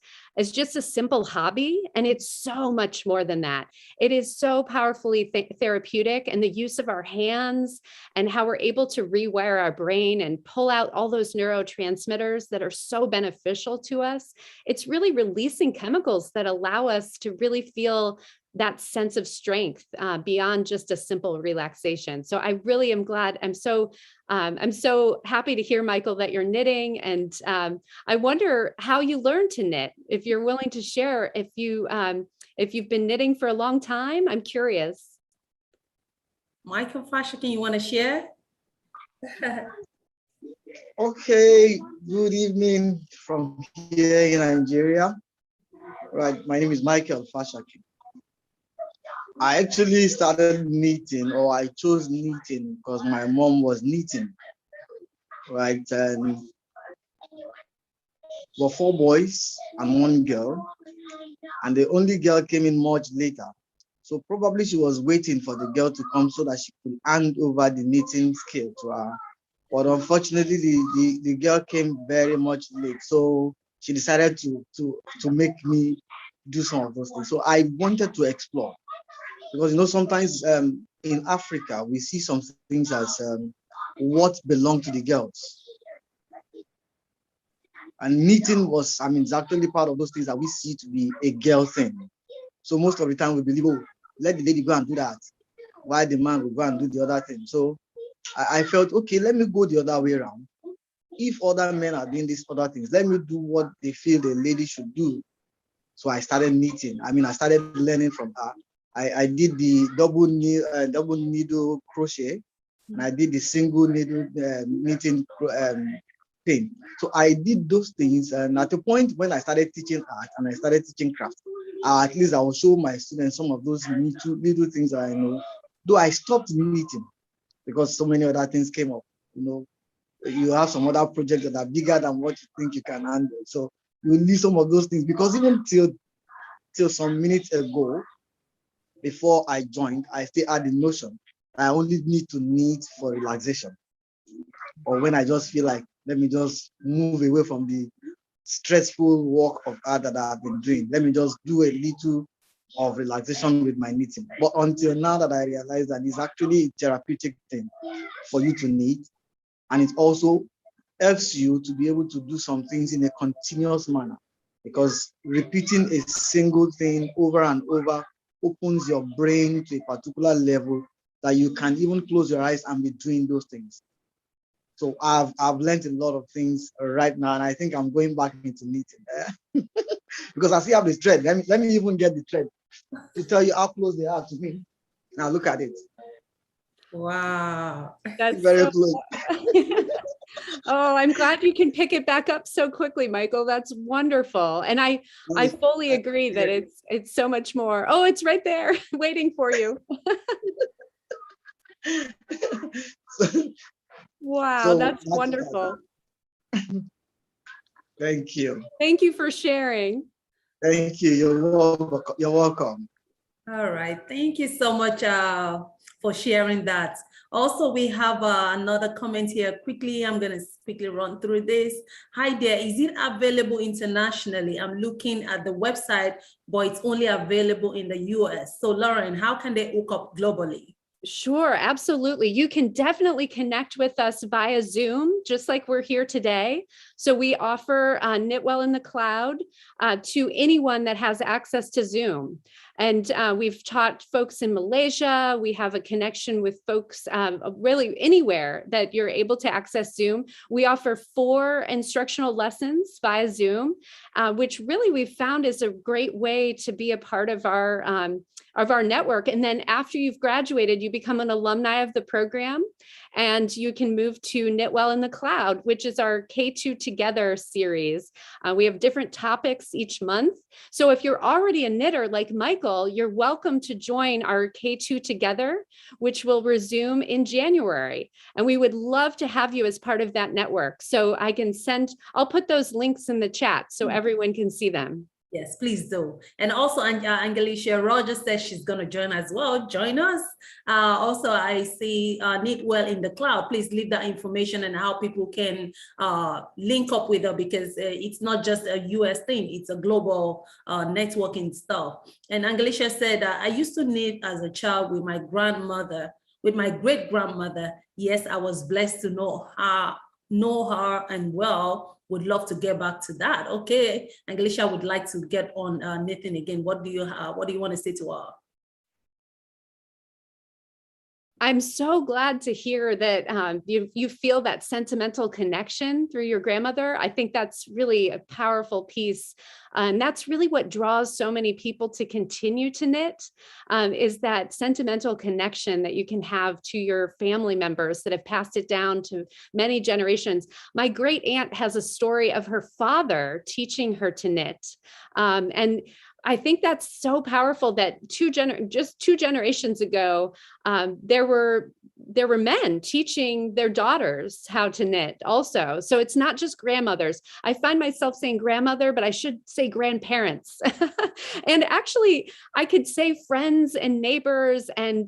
just a simple hobby, and it's so much more than that. It is so powerfully therapeutic, and the use of our hands and how we're able to rewire our brain and pull out all those neurotransmitters that are so beneficial to us. It's really releasing chemicals that allow us to really feel that sense of strength beyond just a simple relaxation. So I really am glad. I'm so happy to hear, Michael, that you're knitting, and I wonder how you learned to knit. If you're willing to share, if you've been knitting for a long time, I'm curious. Michael Fashakin, you want to share? Okay, good evening from here in Nigeria. Right, my name is Michael Fashakin. I actually started knitting, or I chose knitting because my mom was knitting, right? And there were 4 boys and 1 girl, and the only girl came in much later. So probably she was waiting for the girl to come so that she could hand over the knitting skill to her. But unfortunately, the girl came very much late. So she decided to make me do some of those things. So I wanted to explore. Because, you know, sometimes in Africa, we see some things as what belong to the girls. And knitting was, it's actually part of those things that we see to be a girl thing. So most of the time we believe, oh, let the lady go and do that, while the man will go and do the other thing. So I felt, okay, let me go the other way around. If other men are doing these other things, let me do what they feel the lady should do. So I started knitting. I started learning from her. I did the double needle crochet, and I did the single needle knitting thing. So I did those things, and at the point when I started teaching art and I started teaching craft, at least I will show my students some of those little things that I know. Though I stopped knitting because so many other things came up. You have some other projects that are bigger than what you think you can handle. So you leave some of those things, because even till some minutes ago, before I joined, I still had the notion I only need to knit for relaxation, or when I just feel like, let me just move away from the stressful work of art that I've been doing. Let me just do a little of relaxation with my knitting. But until now that I realize that it's actually a therapeutic thing for you to knit, and it also helps you to be able to do some things in a continuous manner, because repeating a single thing over and over opens your brain to a particular level that you can even close your eyes and be doing those things. So I've learned a lot of things right now, and I think I'm going back into knitting because I still have this thread. Let me even get the thread to tell you how close they are to me. Now look at it. Wow. That's Very so close. Oh, I'm glad you can pick it back up so quickly, Michael. That's wonderful. And I fully agree that it's so much more. Oh, it's right there waiting for you. Wow, that's wonderful. Thank you. Thank you for sharing. Thank you. You're welcome. All right. Thank you so much for sharing that. Also, we have another comment here. Quickly, I'm going to quickly run through this. Hi there. Is it available internationally? I'm looking at the website, but it's only available in the US. So Lauren, how can they hook up globally? Sure, absolutely. You can definitely connect with us via Zoom, just like we're here today. So we offer KnitWell in the Cloud to anyone that has access to Zoom. And we've taught folks in Malaysia. We have a connection with folks really anywhere that you're able to access Zoom. We offer 4 instructional lessons via Zoom, which really we've found is a great way to be a part of our network. And then after you've graduated, you become an alumni of the program, and you can move to KnitWell in the Cloud, which is our K2 Together series. We have different topics each month. So if you're already a knitter like Michael, you're welcome to join our K2 Together, which will resume in January. And we would love to have you as part of that network. So I'll put those links in the chat so everyone can see them. Yes, please do. And also, Angelicia Rogers says she's going to join as well. Join us. Also, I see KnitWell in the Cloud. Please leave that information and how people can link up with her, because it's not just a US thing. It's a global networking stuff. And Angelicia said, I used to knit as a child with my grandmother, with my great-grandmother. Yes, I was blessed to know her and well. Would love to get back to that. Okay, Angelicia would like to get on knitting again. What do you want to say to her? I'm so glad to hear that you feel that sentimental connection through your grandmother. I think that's really a powerful piece. And that's really what draws so many people to continue to knit, is that sentimental connection that you can have to your family members that have passed it down to many generations. My great aunt has a story of her father teaching her to knit. And I think that's so powerful that just two generations ago, there were men teaching their daughters how to knit also. So it's not just grandmothers. I find myself saying grandmother, but I should say grandparents. And actually, I could say friends and neighbors and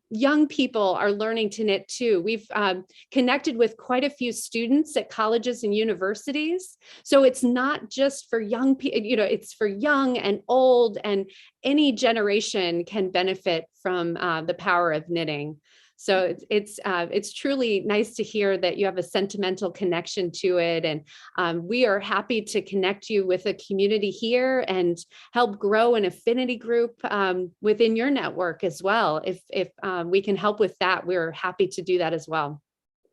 young people are learning to knit too. We've connected with quite a few students at colleges and universities. So it's not just for young people, it's for young and old, and any generation can benefit from the power of knitting. So it's truly nice to hear that you have a sentimental connection to it. And we are happy to connect you with a community here and help grow an affinity group within your network as well. If we can help with that, we're happy to do that as well.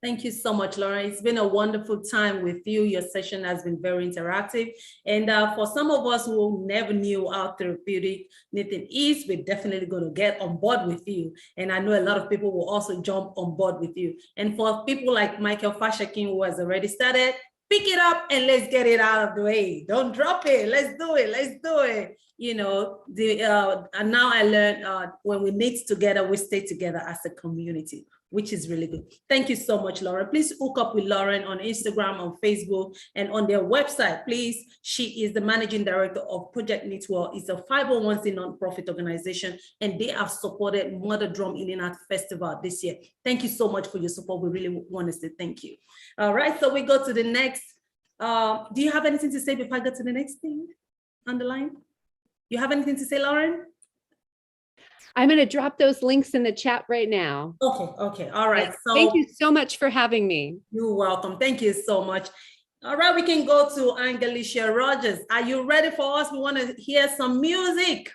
Thank you so much, Lauren. It's been a wonderful time with you. Your session has been very interactive. And for some of us who never knew how therapeutic knitting is, we're definitely going to get on board with you. And I know a lot of people will also jump on board with you. And for people like Michael Fashakin, who has already started, pick it up and let's get it out of the way. Don't drop it. Let's do it. Let's do it. You know, and now I learned when we knit together, we stay together as a community, which is really good. Thank you so much, Lauren. Please hook up with Lauren on Instagram, on Facebook, and on their website, please. She is the managing director of Project Knitwell. It's a 501c nonprofit organization, and they have supported Mother Drum Healing Art Festival this year. Thank you so much for your support. We really want to say thank you. All right, so we go to the next. Do you have anything to say before I go to the next thing on the line? You have anything to say, Lauren? I'm going to drop those links in the chat right now. Okay, all right. So thank you so much for having me. You're welcome. Thank you so much. All right, we can go to Angelicia Rogers. Are you ready for us? We want to hear some music.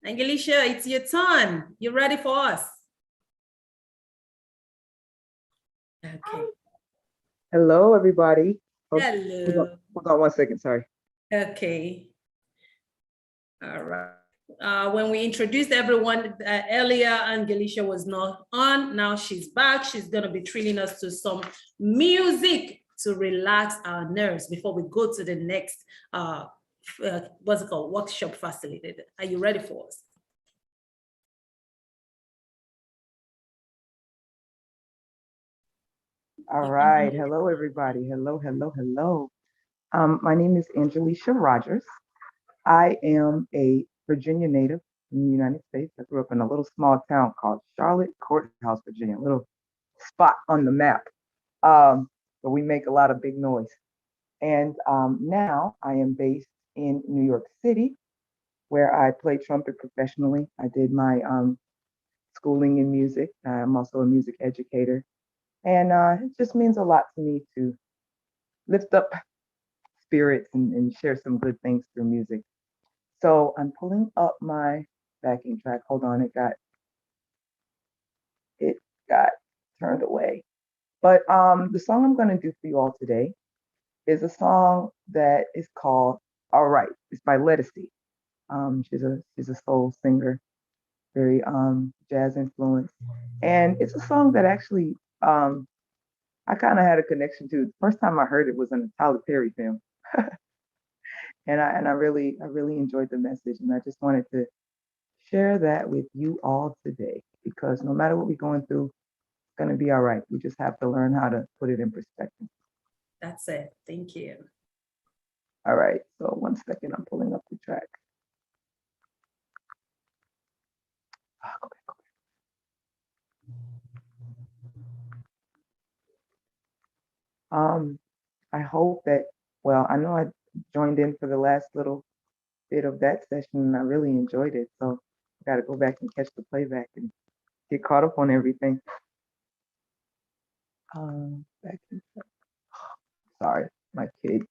Angelicia, it's your turn. You ready for us? Okay. Hello, everybody. Oh, Hello. hold on 1 second, sorry. Okay. All right. When we introduced everyone earlier, Angelicia was not on. Now she's back. She's going to be treating us to some music to relax our nerves before we go to the next, what's it called, workshop facilitator. Are you ready for us? All right. Hello, everybody. Hello, hello, hello. My name is Angelicia Rogers. I am a Virginia native in the United States. I grew up in a little small town called Charlotte Courthouse, Virginia, a little spot on the map. But we make a lot of big noise. And now I am based in New York City, where I play trumpet professionally. I did my schooling in music. I'm also a music educator. And it just means a lot to me to lift up spirits and share some good things through music. So I'm pulling up my backing track. Hold on, it got turned away. But the song I'm going to do for you all today is a song that is called All Right. It's by Lettucey. She's a soul singer, very jazz influenced. And it's a song that actually I kind of had a connection to. The first time I heard it was in a Tyler Perry film. And I really enjoyed the message, and I just wanted to share that with you all today, because no matter what we're going through, it's going to be all right. We just have to learn how to put it in perspective. That's it. Thank you. All right. So 1 second, I'm pulling up the track. Go back. I hope that, well, I know I joined in for the last little bit of that session and I really enjoyed it. So I got to go back and catch the playback and get caught up on everything. Sorry, my kid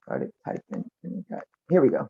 started typing. Here we go.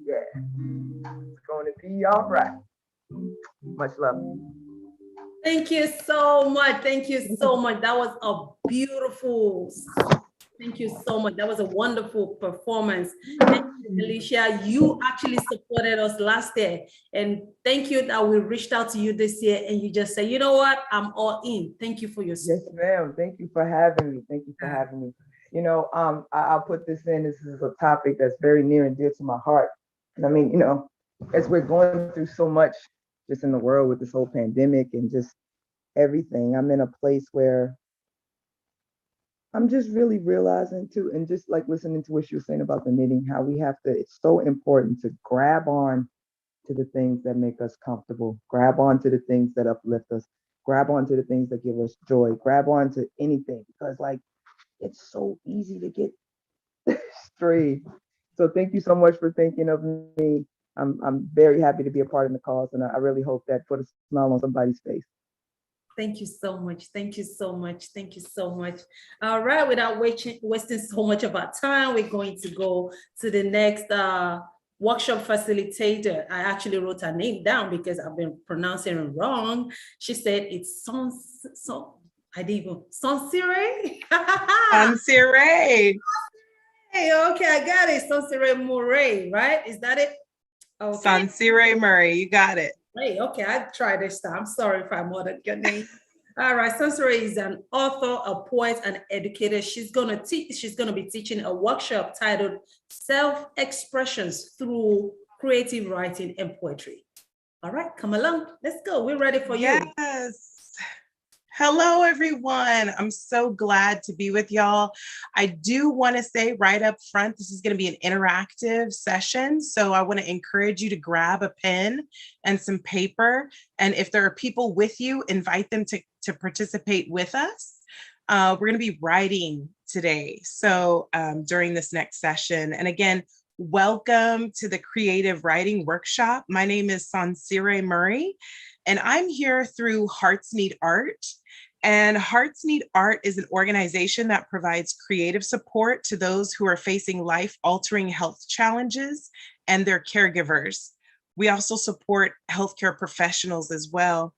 Yeah, it's going to be all right. Much love. Thank you so much. Thank you so much. That was a beautiful. Thank you so much. That was a wonderful performance. Thank you, Alicia. You actually supported us last year. And thank you that we reached out to you this year and you just said, you know what, I'm all in. Thank you for your support. Yes, ma'am. Thank you for having me. Thank you for having me. You know, I'll put this in. This is a topic that's very near and dear to my heart. And I mean, you know, as we're going through so much just in the world with this whole pandemic and just everything, I'm in a place where I'm just really realizing too, and just like listening to what you were saying about the knitting, how we have to, it's so important to grab on to the things that make us comfortable, grab on to the things that uplift us, grab on to the things that give us joy, grab on to anything, because like, it's so easy to get strayed. So thank you so much for thinking of me. I'm very happy to be a part of the cause, and I really hope that put a smile on somebody's face. Thank you so much. Thank you so much. Thank you so much. All right, without wasting so much of our time, we're going to go to the next workshop facilitator. I actually wrote her name down because I've been pronouncing it wrong. She said it's I didn't even, Sonsire? Sonsire. Hey, okay, I got it. Sonsire Murray, right? Is that it? Okay. Sonsire Murray, you got it. Hey, okay, I tried this time. I'm sorry if I murdered your name. All right, Sonsire is an author, a poet, and educator. She's gonna be teaching a workshop titled Self-Expressions Through Creative Writing and Poetry. All right, come along. Let's go. We're ready for you. Yes. Hello, everyone. I'm so glad to be with y'all. I do want to say right up front, this is going to be an interactive session. So I want to encourage you to grab a pen and some paper. And if there are people with you, invite them to participate with us. We're going to be writing today. So during this next session. And again, welcome to the Creative Writing Workshop. My name is Sonsire Murray, and I'm here through Hearts Need Art. And Hearts Need Art is an organization that provides creative support to those who are facing life-altering health challenges and their caregivers. We also support healthcare professionals as well.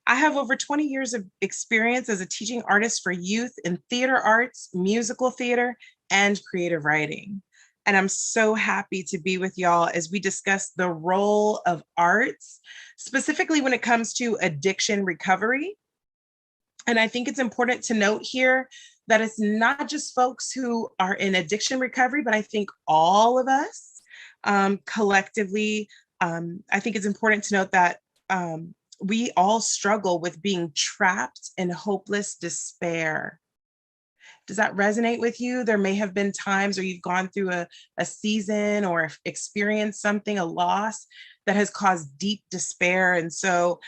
I have over 20 years of experience as a teaching artist for youth in theater arts, musical theater, and creative writing. And I'm so happy to be with y'all as we discuss the role of arts, specifically when it comes to addiction recovery. And I think it's important to note here that it's not just folks who are in addiction recovery, but I think all of us collectively, I think it's important to note that we all struggle with being trapped in hopeless despair. Does that resonate with you? There may have been times where you've gone through a season or experienced something, a loss that has caused deep despair. And so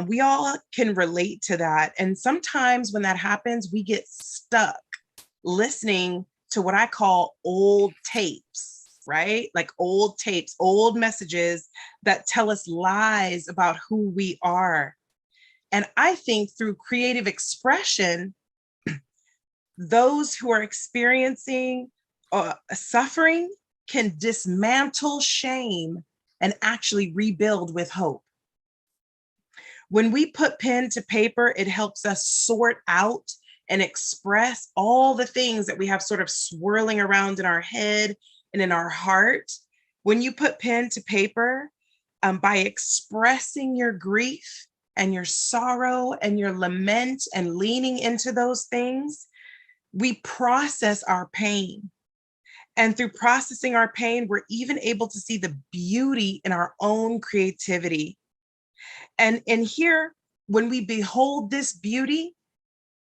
we all can relate to that. And sometimes when that happens, we get stuck listening to what I call old tapes, right? Like old tapes, old messages that tell us lies about who we are. And I think through creative expression, those who are experiencing suffering can dismantle shame and actually rebuild with hope. When we put pen to paper, it helps us sort out and express all the things that we have sort of swirling around in our head and in our heart. When you put pen to paper, by expressing your grief and your sorrow and your lament and leaning into those things, we process our pain. And through processing our pain, we're even able to see the beauty in our own creativity. And here, when we behold this beauty,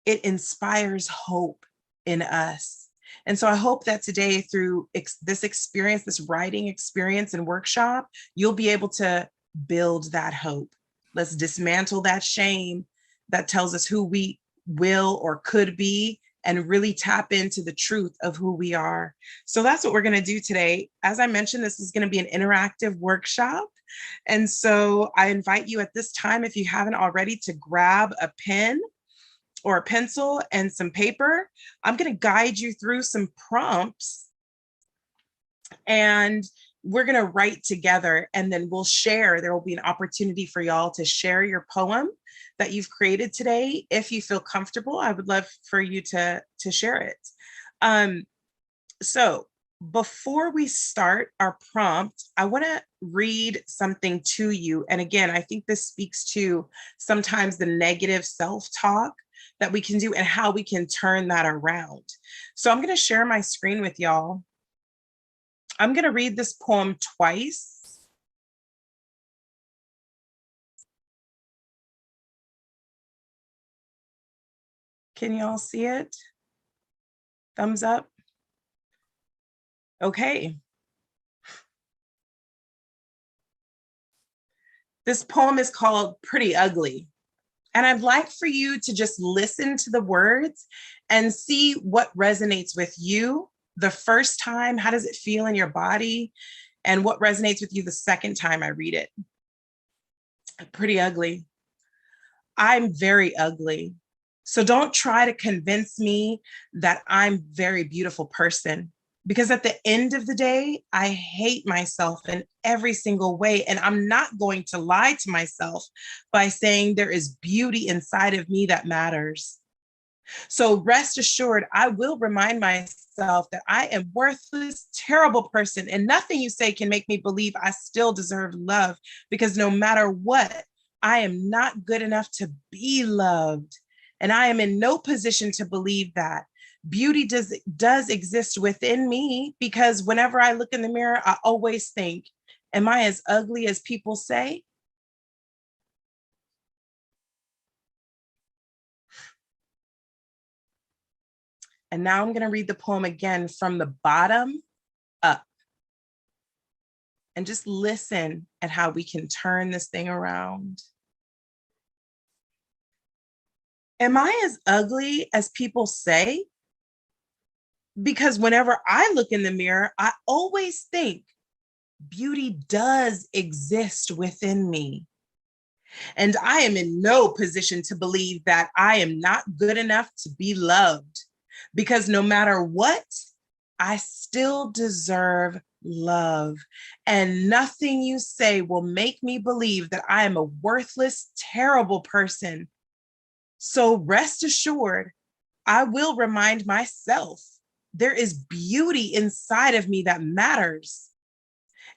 it inspires hope in us. And so I hope that today, through this experience, this writing experience and workshop, you'll be able to build that hope. Let's dismantle that shame that tells us who we will or could be, and really tap into the truth of who we are. So that's what we're going to do today. As I mentioned, this is going to be an interactive workshop. And so I invite you at this time, if you haven't already, to grab a pen or a pencil and some paper. I'm going to guide you through some prompts, and we're going to write together, and then we'll share. There will be an opportunity for y'all to share your poem that you've created today. If you feel comfortable, I would love for you to share it. So before we start our prompt, I want to read something to you. And again, I think this speaks to sometimes the negative self-talk that we can do and how we can turn that around. So I'm going to share my screen with y'all. I'm going to read this poem twice. Can y'all see it? Thumbs up. Okay. This poem is called Pretty Ugly. And I'd like for you to just listen to the words and see what resonates with you the first time. How does it feel in your body? And what resonates with you the second time I read it? Pretty ugly. I'm very ugly. So don't try to convince me that I'm a very beautiful person, because at the end of the day, I hate myself in every single way. And I'm not going to lie to myself by saying there is beauty inside of me that matters. So rest assured, I will remind myself that I am worthless, terrible person, and nothing you say can make me believe I still deserve love, because no matter what, I am not good enough to be loved. And I am in no position to believe that. Beauty does exist within me, because whenever I look in the mirror, I always think, am I as ugly as people say? And now I'm going to read the poem again from the bottom up. And just listen at how we can turn this thing around. Am I as ugly as people say? Because whenever I look in the mirror, I always think beauty does exist within me. And I am in no position to believe that I am not good enough to be loved, because no matter what, I still deserve love. And nothing you say will make me believe that I am a worthless, terrible person. So rest assured, I will remind myself there is beauty inside of me that matters.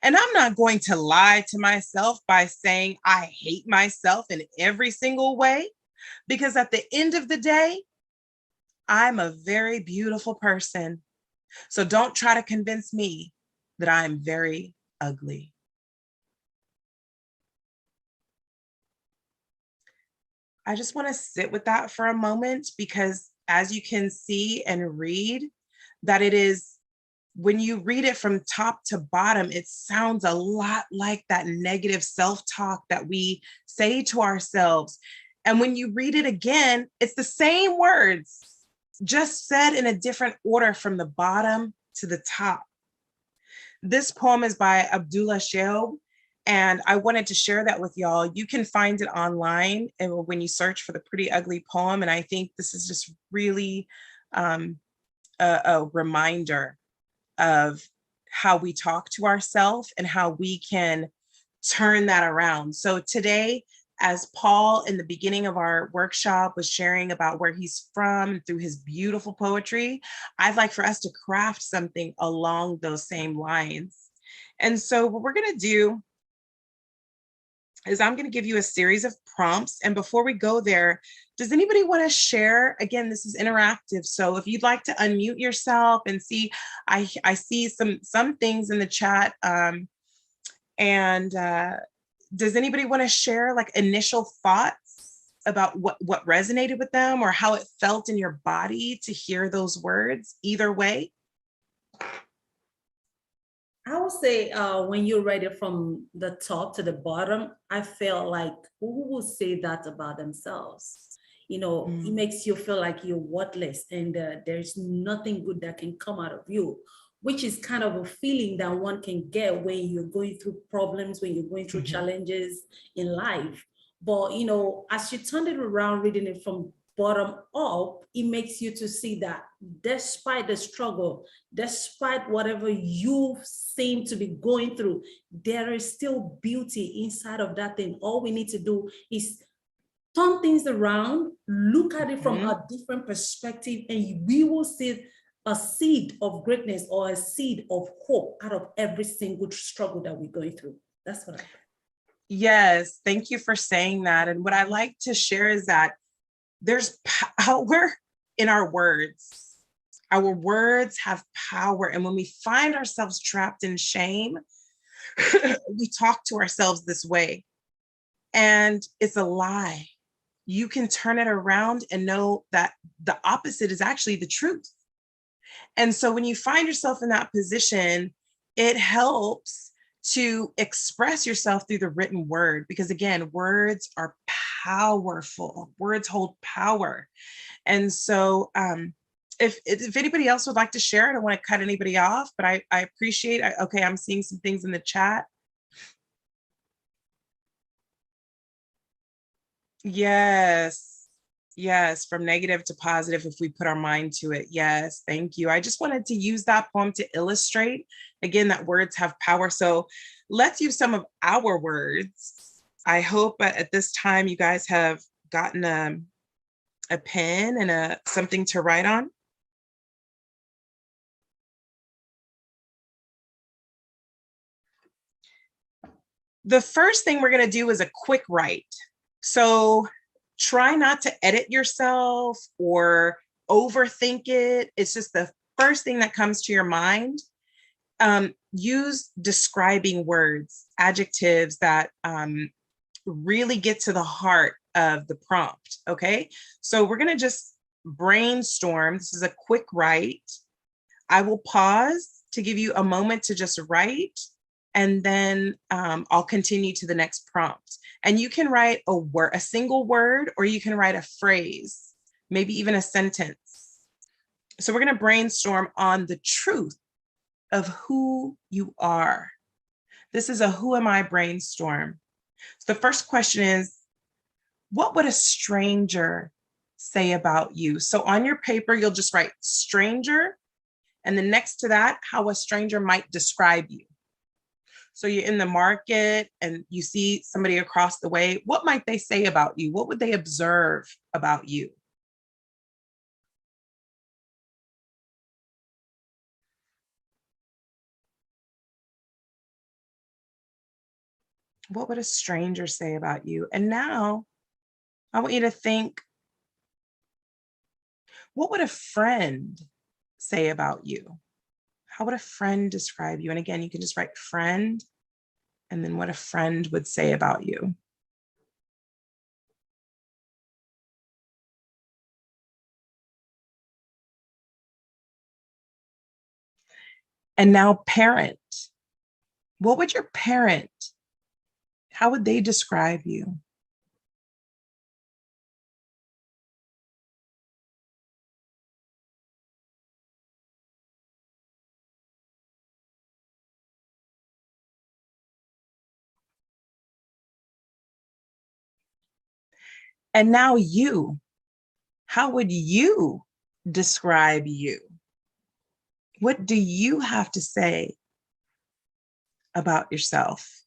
And I'm not going to lie to myself by saying I hate myself in every single way, because at the end of the day, I'm a very beautiful person. So don't try to convince me that I'm very ugly. I just want to sit with that for a moment, because as you can see and read, that it is, when you read it from top to bottom, it sounds a lot like that negative self-talk that we say to ourselves. And when you read it again, it's the same words, just said in a different order from the bottom to the top. This poem is by Abdullah Sheob, and I wanted to share that with y'all. You can find it online and when you search for the Pretty Ugly Poem. And I think this is just really a reminder of how we talk to ourselves and how we can turn that around. So today, as Paul in the beginning of our workshop was sharing about where he's from through his beautiful poetry, I'd like for us to craft something along those same lines. And so what we're going to do is I'm going to give you a series of prompts. And before we go there, does anybody want to share? Again, this is interactive. So if you'd like to unmute yourself and see, I see some things in the chat. Does anybody want to share like initial thoughts about what resonated with them or how it felt in your body to hear those words either way? I would say when you read it from the top to the bottom, I felt like who would say that about themselves? You know, it makes you feel like you're worthless and there's nothing good that can come out of you, which is kind of a feeling that one can get when you're going through problems, when you're going through challenges in life. But, you know, as you turn it around, reading it from bottom up, it makes you to see that despite the struggle, despite whatever you seem to be going through, there is still beauty inside of that thing. All we need to do is turn things around, look at it from a different perspective, and we will see a seed of greatness or a seed of hope out of every single struggle that we're going through. That's what I think. Yes, thank you for saying that. And what I like to share is that there's power in our words. Our words have power. And when we find ourselves trapped in shame, we talk to ourselves this way. And it's a lie. You can turn it around and know that the opposite is actually the truth. And so when you find yourself in that position, it helps to express yourself through the written word, because again, words are powerful. Words hold power. And so if anybody else would like to share, I don't want to cut anybody off, but I appreciate, okay, I'm seeing some things in the chat. Yes, from negative to positive if we put our mind to it. Yes, thank you. I just wanted to use that poem to illustrate, again, that words have power. So let's use some of our words. I hope at this time you guys have gotten a pen and something to write on. The first thing we're going to do is a quick write. So try not to edit yourself or overthink it. It's just the first thing that comes to your mind. Use describing words, adjectives that really get to the heart of the prompt, okay? So we're gonna just brainstorm. This is a quick write. I will pause to give you a moment to just write, and then I'll continue to the next prompt. And you can write a single word, or you can write a phrase, maybe even a sentence. So we're gonna brainstorm on the truth of who you are. This is a who am I brainstorm. So the first question is, what would a stranger say about you? So on your paper, you'll just write stranger, and then next to that, how a stranger might describe you. So you're in the market and you see somebody across the way. What might they say about you? What would they observe about you? What would a stranger say about you? And now I want you to think, what would a friend say about you? How would a friend describe you? And again, you can just write friend and then what a friend would say about you. And now parent. What would your parent, how would they describe you? And now you, how would you describe you? What do you have to say about yourself?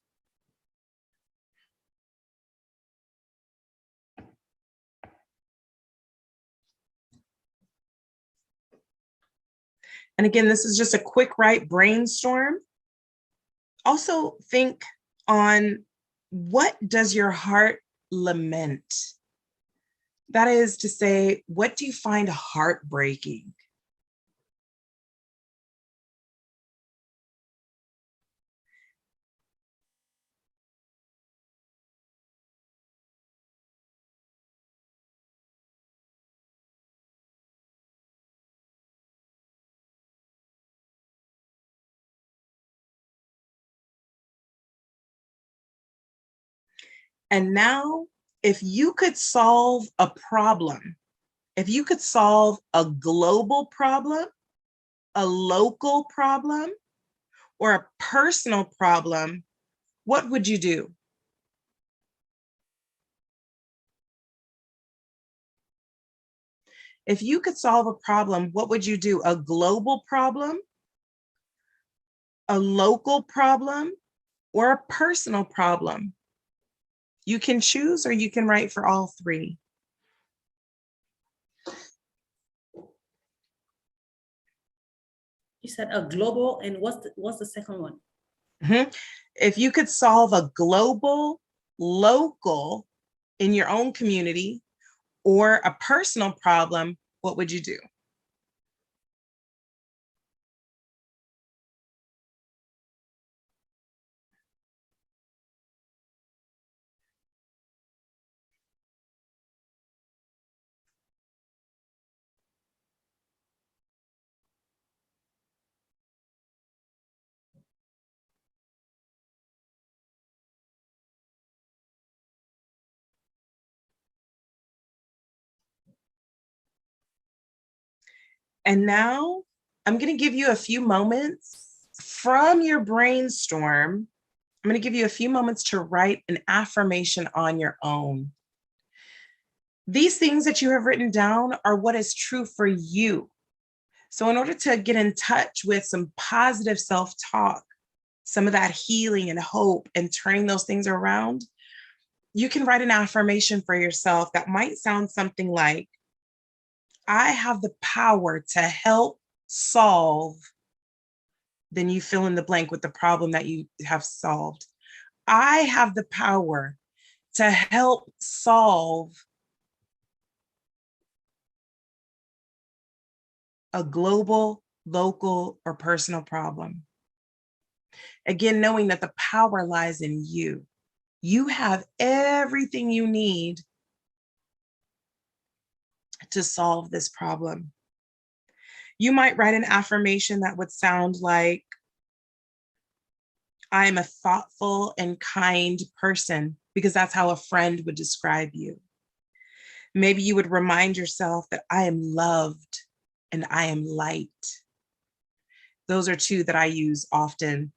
And again, this is just a quick write brainstorm. Also think on, what does your heart lament? That is to say, what do you find heartbreaking? And now, if you could solve a problem, if you could solve a global problem, a local problem, or a personal problem, what would you do? If you could solve a problem, what would you do? A global problem, a local problem, or a personal problem? You can choose or you can write for all three. You said a global, and what's the second one? If you could solve a global, local, in your own community, or a personal problem, what would you do? And now I'm going to give you a few moments from your brainstorm. I'm going to give you a few moments to write an affirmation on your own. These things that you have written down are what is true for you. So in order to get in touch with some positive self-talk, some of that healing and hope and turning those things around, you can write an affirmation for yourself that might sound something like, I have the power to help solve, then you fill in the blank with the problem that you have solved. I have the power to help solve a global, local, or personal problem. Again, knowing that the power lies in you. You have everything you need to solve this problem. You might write an affirmation that would sound like, I am a thoughtful and kind person, because that's how a friend would describe you. Maybe you would remind yourself that I am loved and I am light. Those are two that I use often.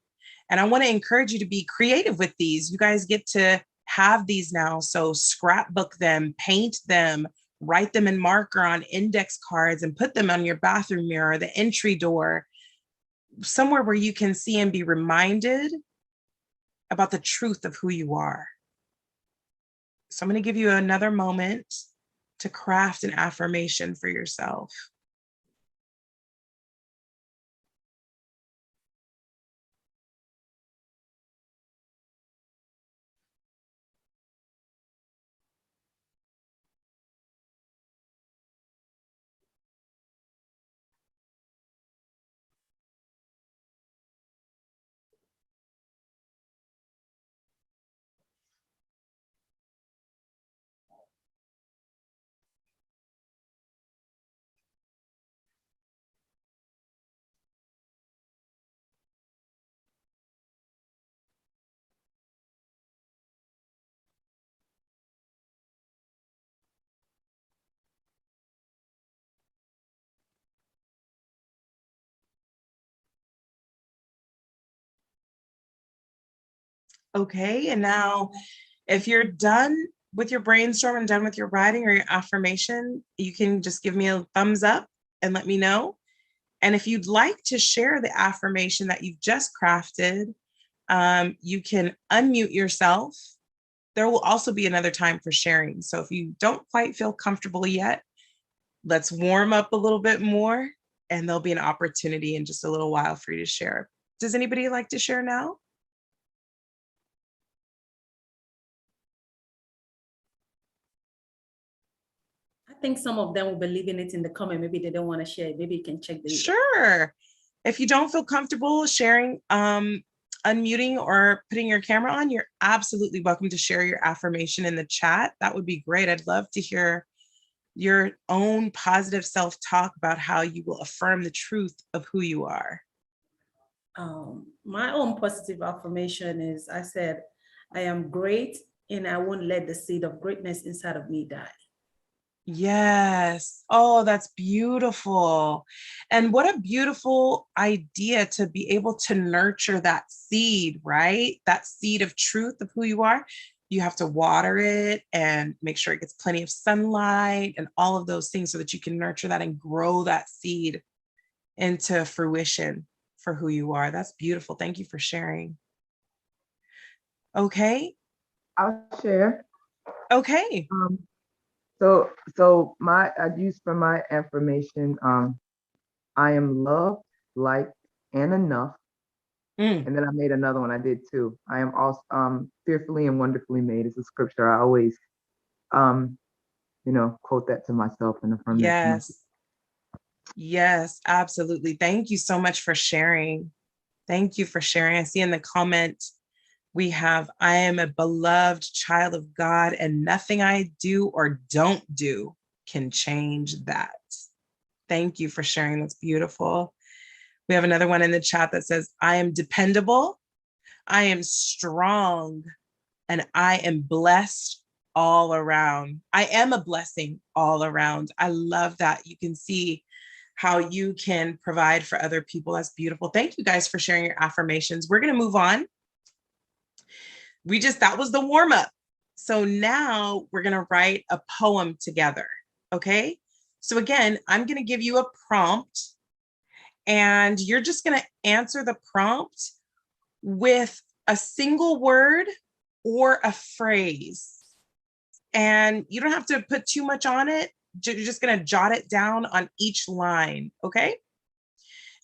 And I want to encourage you to be creative with these. You guys get to have these now. So scrapbook them, paint them, write them in marker on index cards and put them on your bathroom mirror, the entry door, somewhere where you can see and be reminded about the truth of who you are. So I'm going to give you another moment to craft an affirmation for yourself. Okay, and now if you're done with your brainstorm and done with your writing or your affirmation, you can just give me a thumbs up and let me know. And if you'd like to share the affirmation that you've just crafted, you can unmute yourself. There will also be another time for sharing. So if you don't quite feel comfortable yet, let's warm up a little bit more, and there'll be an opportunity in just a little while for you to share. Does anybody like to share now? I think some of them will be leaving it in the comment. Maybe they don't want to share it. Maybe you can check the. Sure. If you don't feel comfortable sharing, unmuting or putting your camera on, you're absolutely welcome to share your affirmation in the chat. That would be great. I'd love to hear your own positive self-talk about how you will affirm the truth of who you are. My own positive affirmation is, I said, I am great and I won't let the seed of greatness inside of me die. Yes. Oh, that's beautiful. And what a beautiful idea to be able to nurture that seed, right? That seed of truth of who you are. You have to water it and make sure it gets plenty of sunlight and all of those things so that you can nurture that and grow that seed into fruition for who you are. That's beautiful. Thank you for sharing. Okay. I'll share. Okay. So I use for my affirmation, I am loved, liked, and enough. Mm. And then I made another one. I did too. I am also fearfully and wonderfully made. It's a scripture. I always quote that to myself and affirm that to myself. Yes. Yes, absolutely. Thank you so much for sharing. Thank you for sharing. I see in the comment we have, I am a beloved child of God and nothing I do or don't do can change that. Thank you for sharing. That's beautiful. We have another one in the chat that says, I am dependable, I am strong, and I am blessed all around. I am a blessing all around. I love that. You can see how you can provide for other people. That's beautiful. Thank you guys for sharing your affirmations. We're going to move on. That was the warm up. So now we're going to write a poem together. Okay. So again, I'm going to give you a prompt and you're just going to answer the prompt with a single word or a phrase. And you don't have to put too much on it. You're just going to jot it down on each line. Okay.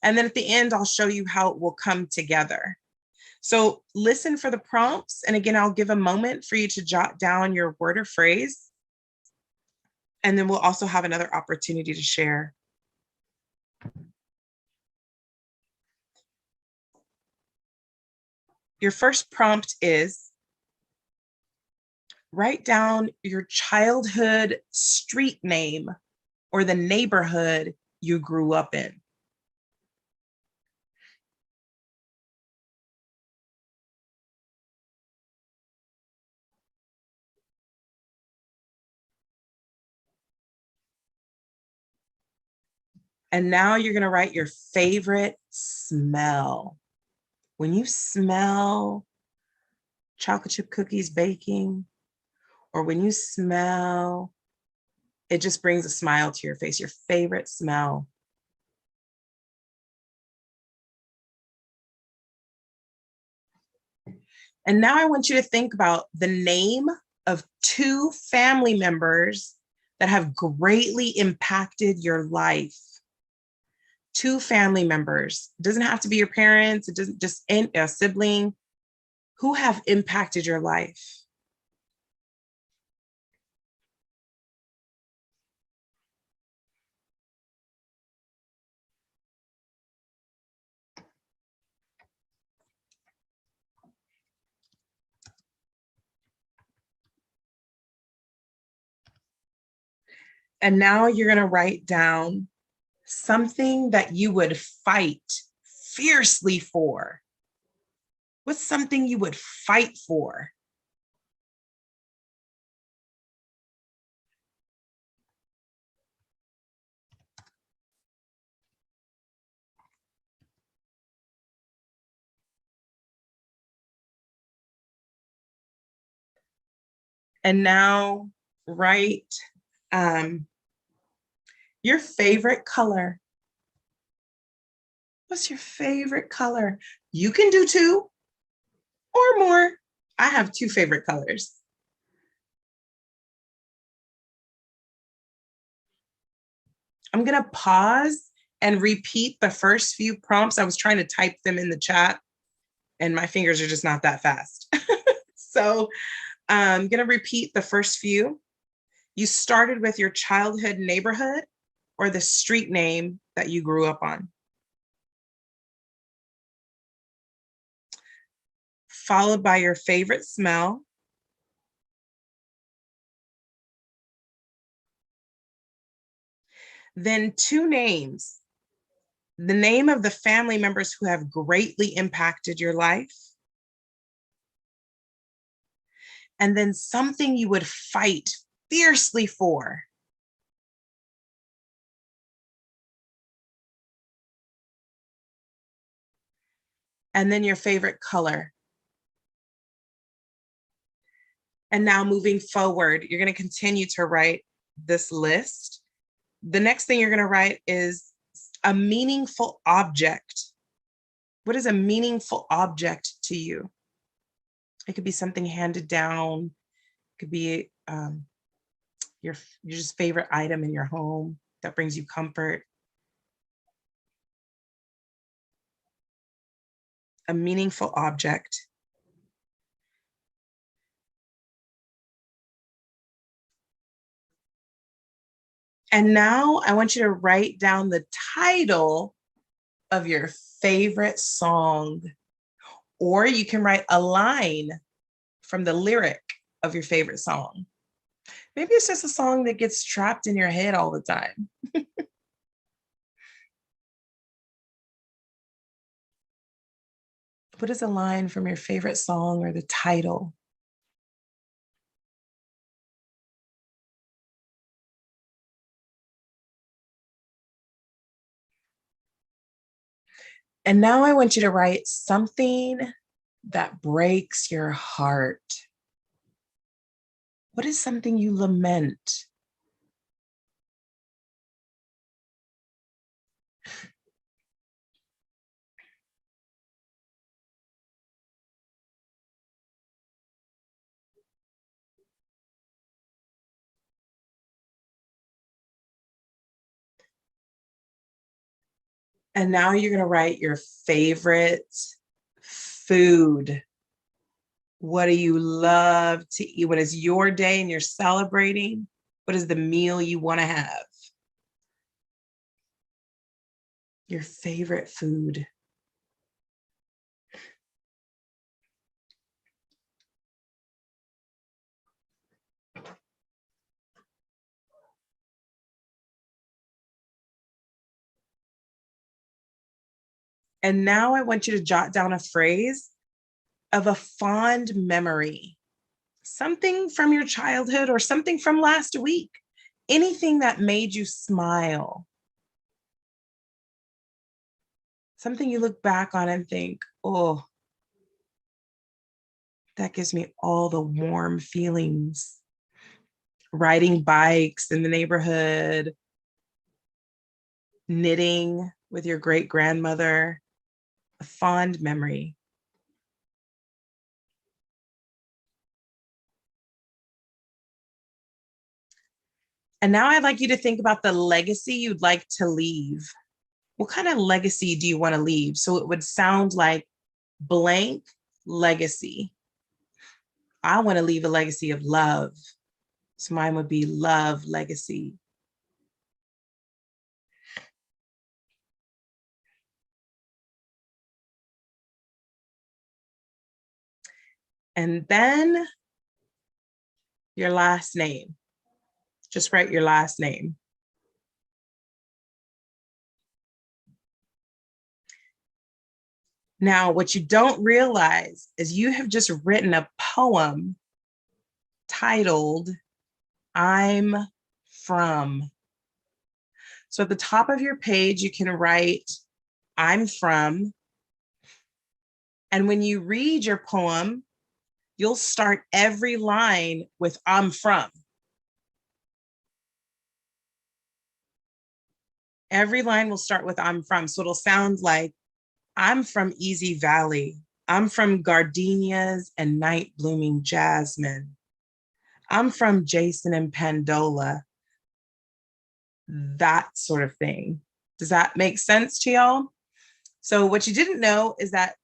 And then at the end, I'll show you how it will come together. So listen for the prompts. And again, I'll give a moment for you to jot down your word or phrase. And then we'll also have another opportunity to share. Your first prompt is write down your childhood street name or the neighborhood you grew up in. And now you're going to write your favorite smell. When you smell chocolate chip cookies baking, or when you smell, it just brings a smile to your face, your favorite smell. And now I want you to think about the name of 2 family members that have greatly impacted your life. 2 family members. It doesn't have to be your parents. It doesn't just a sibling who have impacted your life. And now you're going to write down something that you would fight fiercely for. What's something you would fight for? And now write your favorite color. What's your favorite color? You can do 2 or more. I have 2 favorite colors. I'm gonna pause and repeat the first few prompts. I was trying to type them in the chat and my fingers are just not that fast. So I'm gonna repeat the first few. You started with your childhood neighborhood or the street name that you grew up on. Followed by your favorite smell. Then 2 names. The name of the family members who have greatly impacted your life. And then something you would fight fiercely for. And then your favorite color. And now moving forward, you're going to continue to write this list. The next thing you're going to write is a meaningful object. What is a meaningful object to you? It could be something handed down. It could be your just favorite item in your home that brings you comfort. A meaningful object. And now I want you to write down the title of your favorite song, or you can write a line from the lyric of your favorite song. Maybe it's just a song that gets trapped in your head all the time. What is a line from your favorite song or the title? And now I want you to write something that breaks your heart. What is something you lament? And now you're going to write your favorite food. What do you love to eat? What is your day and you're celebrating? What is the meal you want to have? Your favorite food. And now I want you to jot down a phrase of a fond memory, something from your childhood or something from last week, anything that made you smile, something you look back on and think, oh, that gives me all the warm feelings. Riding bikes in the neighborhood, knitting with your great grandmother, a fond memory. And now I'd like you to think about the legacy you'd like to leave. What kind of legacy do you want to leave? So it would sound like blank legacy. I want to leave a legacy of love. So mine would be love legacy. And then your last name. Just write your last name. Now, what you don't realize is you have just written a poem titled, I'm From. So at the top of your page, you can write, I'm from. And when you read your poem, you'll start every line with "I'm from." Every line will start with "I'm from." So it'll sound like, "I'm from Easy Valley. I'm from gardenias and night blooming jasmine. I'm from Jason and Pandola." That sort of thing. Does that make sense to y'all? So what you didn't know is that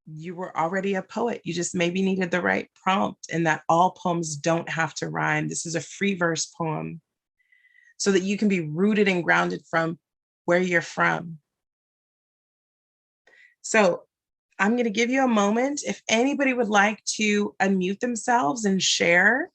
you were already a poet. You just maybe needed the right prompt, and that all poems don't have to rhyme. This is a free verse poem so that you can be rooted and grounded from where you're from. So I'm going to give you a moment. If anybody would like to unmute themselves and share.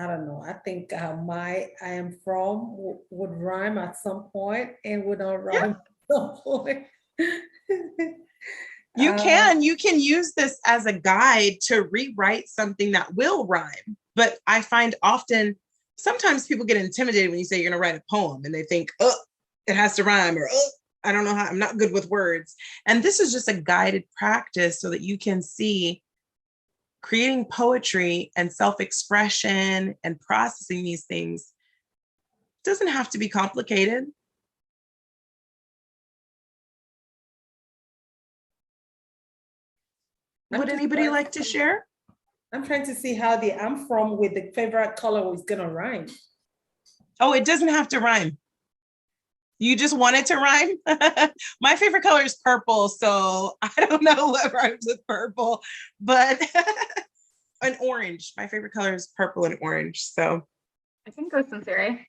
I don't know. I think my "I am from" would rhyme at some point and would not rhyme at some point. You can use this as a guide to rewrite something that will rhyme. But I find often, sometimes people get intimidated when you say you're going to write a poem and they think, oh, it has to rhyme, or oh, I don't know how, I'm not good with words. And this is just a guided practice so that you can see creating poetry and self-expression and processing these things doesn't have to be complicated. Would anybody like to share? I'm trying to see how the "I'm from" with the favorite color is gonna rhyme. Oh, it doesn't have to rhyme. You just want it to rhyme? My favorite color is purple, so I don't know what rhymes with purple, but an orange. My favorite color is purple and orange. So I can go sincere.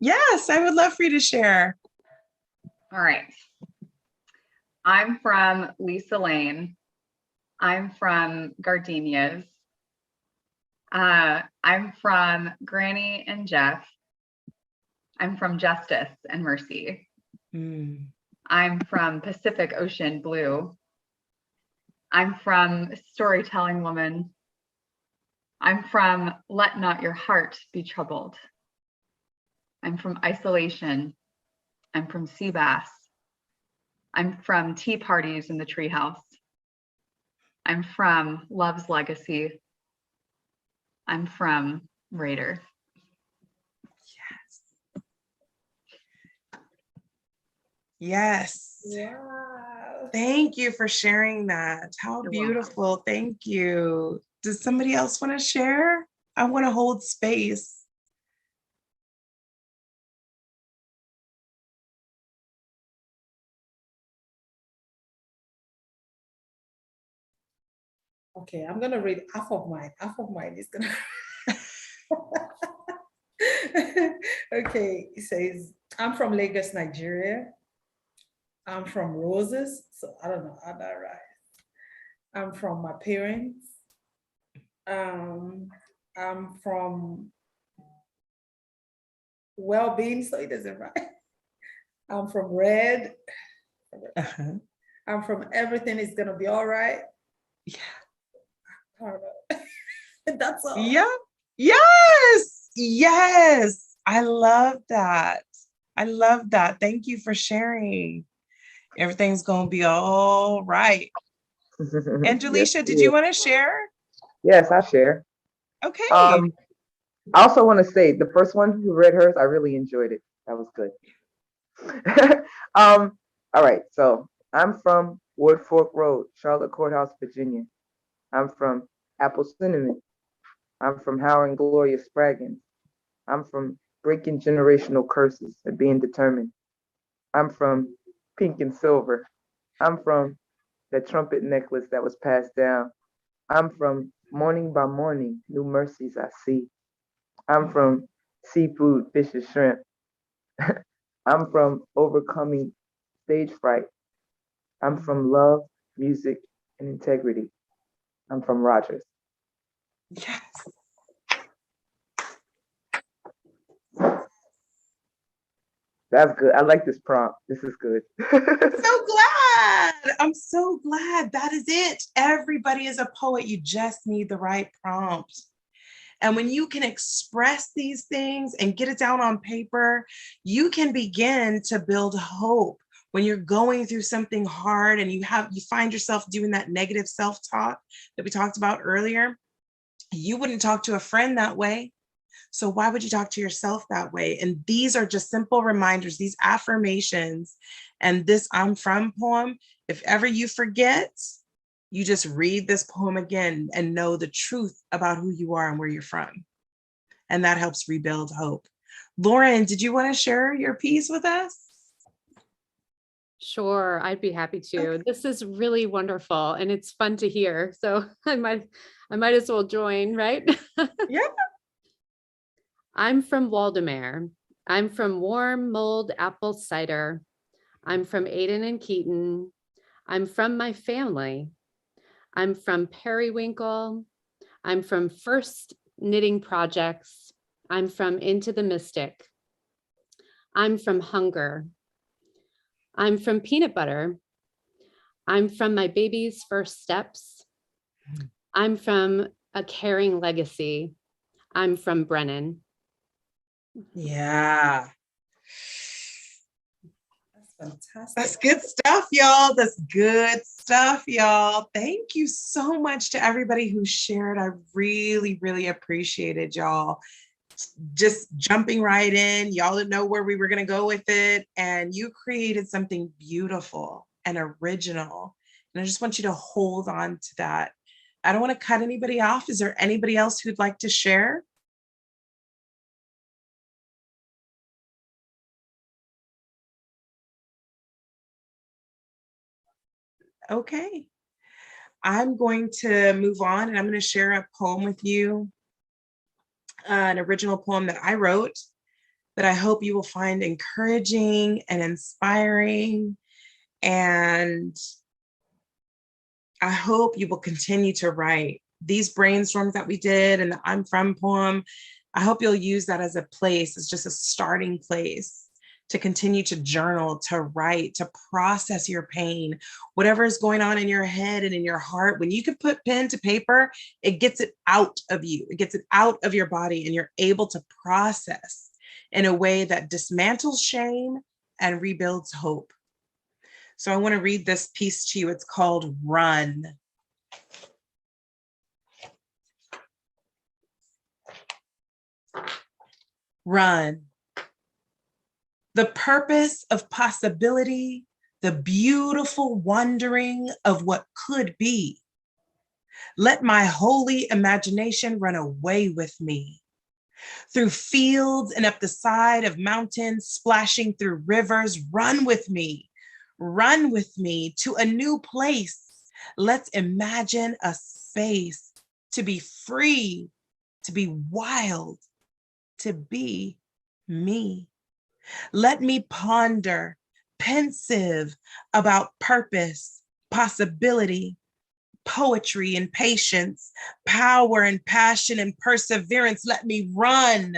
yes, I would love for you to share. All right. I'm from Lisa Lane. I'm from Gardenias. I'm from Granny and Jeff. I'm from Justice and Mercy. I'm from Pacific Ocean Blue. I'm from Storytelling Woman. I'm from Let Not Your Heart Be Troubled. I'm from Isolation. I'm from Sea Bass. I'm from Tea Parties in the Treehouse. I'm from Love's Legacy. I'm from Raider. Yes. Wow. Thank you for sharing that. How You're beautiful. welcome. Thank you. Does somebody else want to share? I want to hold space. Okay, I'm gonna read half of mine. Half of mine is gonna. Okay, it says, "I'm from Lagos, Nigeria. I'm from Roses," so I don't know how that right. "I'm from my parents. I'm from well-being," so it doesn't right. "I'm from Red. I'm from Everything Is Gonna Be All Right." Yeah. I don't know. That's all. Yeah. Yes. Yes. I love that. I love that. Thank you for sharing. Everything's going to be all right. Angelica, Yes, did you want to share? Yes, I share. Okay. I also want to say the first one who read hers, I really enjoyed it. That was good. All right. So I'm from Wood Fork Road, Charlotte Courthouse, Virginia. I'm from Apple Cinnamon. I'm from Howard and Gloria Spraggins. I'm from Breaking Generational Curses and Being Determined. I'm from Pink and Silver. I'm from the trumpet necklace that was passed down. I'm from Morning by Morning, New Mercies I See. I'm from Seafood, Fish and Shrimp. I'm from Overcoming Stage Fright. I'm from Love, Music, and Integrity. I'm from Rogers. Yes. That's good. I like this prompt. This is good. So glad. I'm so glad. That is it. Everybody is a poet. You just need the right prompt. And when you can express these things and get it down on paper, you can begin to build hope. When you're going through something hard and you find yourself doing that negative self-talk that we talked about earlier, you wouldn't talk to a friend that way. So why would you talk to yourself that way? And these are just simple reminders, these affirmations, and this I'm From poem. If ever you forget, you just read this poem again and know the truth about who you are and where you're from. And that helps rebuild hope. Lauren, did you want to share your piece with us? Sure, I'd be happy to. This is really wonderful and it's fun to hear. So I might as well join, right? Yeah. I'm from Waldemare. I'm from warm mulled apple cider. I'm from Aden and Keaton. I'm from my family. I'm from Periwinkle. I'm from First Knitting Projects. I'm from Into the Mystic. I'm from Hunger. I'm from Peanut Butter. I'm from My Baby's First Steps. I'm from A Caring Legacy. I'm from Brennan. Yeah. That's fantastic. That's good stuff, y'all. That's good stuff, y'all. Thank you so much to everybody who shared. I really, really appreciated y'all just jumping right in. Y'all didn't know where we were going to go with it. And you created something beautiful and original. And I just want you to hold on to that. I don't want to cut anybody off. Is there anybody else who'd like to share? Okay. I'm going to move on and I'm going to share a poem with you, an original poem that I wrote that I hope you will find encouraging and inspiring. And I hope you will continue to write. These brainstorms that we did and the I'm From poem, I hope you'll use that as a place, as just a starting place to continue to journal, to write, to process your pain, whatever is going on in your head and in your heart. When you can put pen to paper, it gets it out of you. It gets it out of your body and you're able to process in a way that dismantles shame and rebuilds hope. So I want to read this piece to you. It's called Run. Run. The purpose of possibility, the beautiful wondering of what could be. Let my holy imagination run away with me. Through fields and up the side of mountains, splashing through rivers, run with me to a new place. Let's imagine a space to be free, to be wild, to be me. Let me ponder, pensive about purpose, possibility, poetry and patience, power and passion and perseverance. Let me run.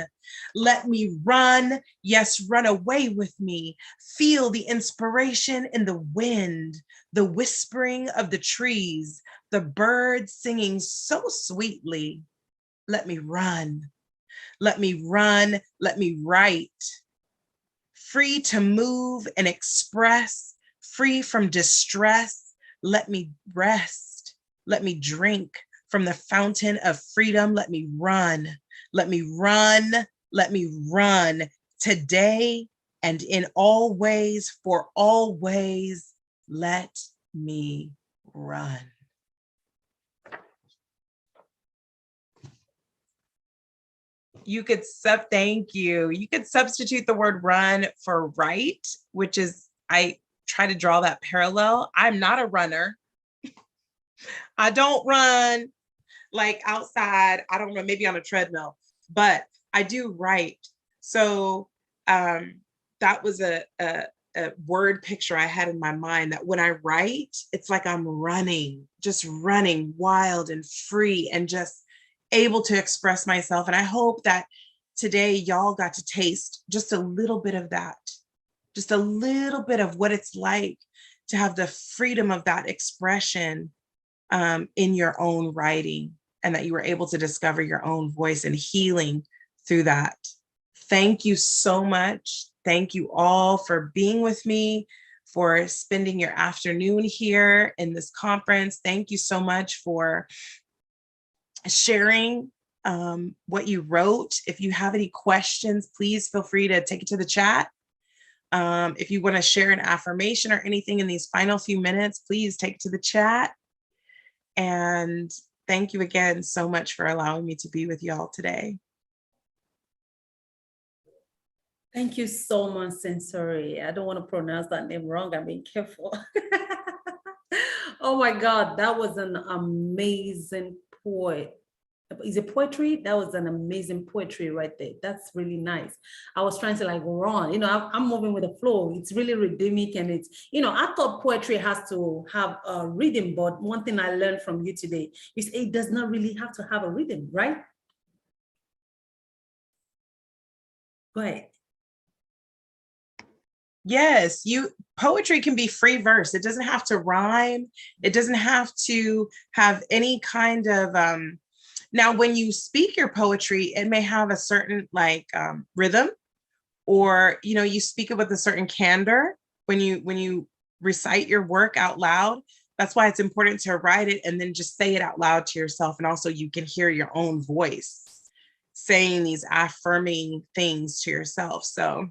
Yes, run away with me. Feel the inspiration in the wind, the whispering of the trees, the birds singing so sweetly. Let me run. Let me write. Free to move and express, free from distress. Let me rest. Let me drink from the fountain of freedom. Let me run today and in all ways, for always. Let me run. You could thank you. You could substitute the word run for write, which is, I try to draw that parallel. I'm not a runner. I don't run like outside. I don't know, maybe on a treadmill, but I do write. So that was a word picture I had in my mind, that when I write, it's like I'm running, just running wild and free and just able to express myself. And I hope that today y'all got to taste just a little bit of that, just a little bit of what it's like to have the freedom of that expression in your own writing. and that you were able to discover your own voice and healing through that. Thank you so much. Thank you all for being with me, for spending your afternoon here in this conference. Thank you so much for sharing what you wrote. If you have any questions, please feel free to take it to the chat. If you want to share an affirmation or anything in these final few minutes, please take it to the chat. And thank you again so much for allowing me to be with y'all today. Thank you so much, Sensory. I don't want to pronounce that name wrong. I'm being careful. Oh my God, that was an amazing poet. Is it poetry? That was an amazing poetry right there. That's really nice. I was trying to like run, you know, I'm moving with the flow. It's really rhythmic, and it's, you know, I thought poetry has to have a rhythm, but one thing I learned from you today is it does not really have to have a rhythm, right? Go ahead. Yes, poetry can be free verse. It doesn't have to rhyme. It doesn't have to have any kind of, now when you speak your poetry, it may have a certain like rhythm, or, you know, you speak it with a certain candor when you recite your work out loud. That's why it's important to write it and then just say it out loud to yourself. And also you can hear your own voice saying these affirming things to yourself. So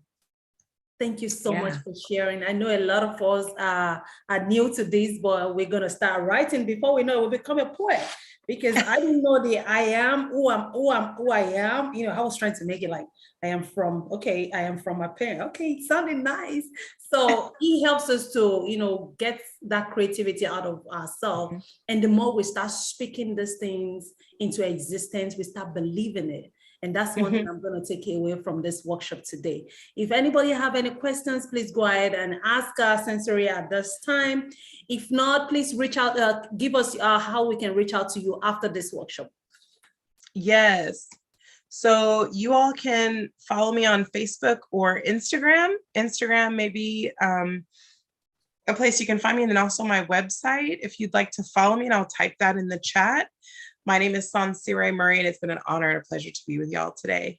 thank you so much for sharing. I know a lot of us are new to this, but we're gonna start writing. Before we know it, we'll become a poet, because I didn't know the I am who I am. You know, I was trying to make it like I am from my parent. Okay, it sounded nice. So he helps us to, you know, get that creativity out of ourselves. And the more we start speaking these things into existence, we start believing it. And that's one thing I'm going to take away from this workshop today. If anybody have any questions, please go ahead and ask Sensory at this time. If not, please reach out, give us how we can reach out to you after this workshop. yes. So you all can follow me on Facebook or Instagram. Instagram may be a place you can find me, and then also my website if you'd like to follow me, and I'll type that in the chat. My name is Sansire Murray, and it's been an honor and a pleasure to be with y'all today.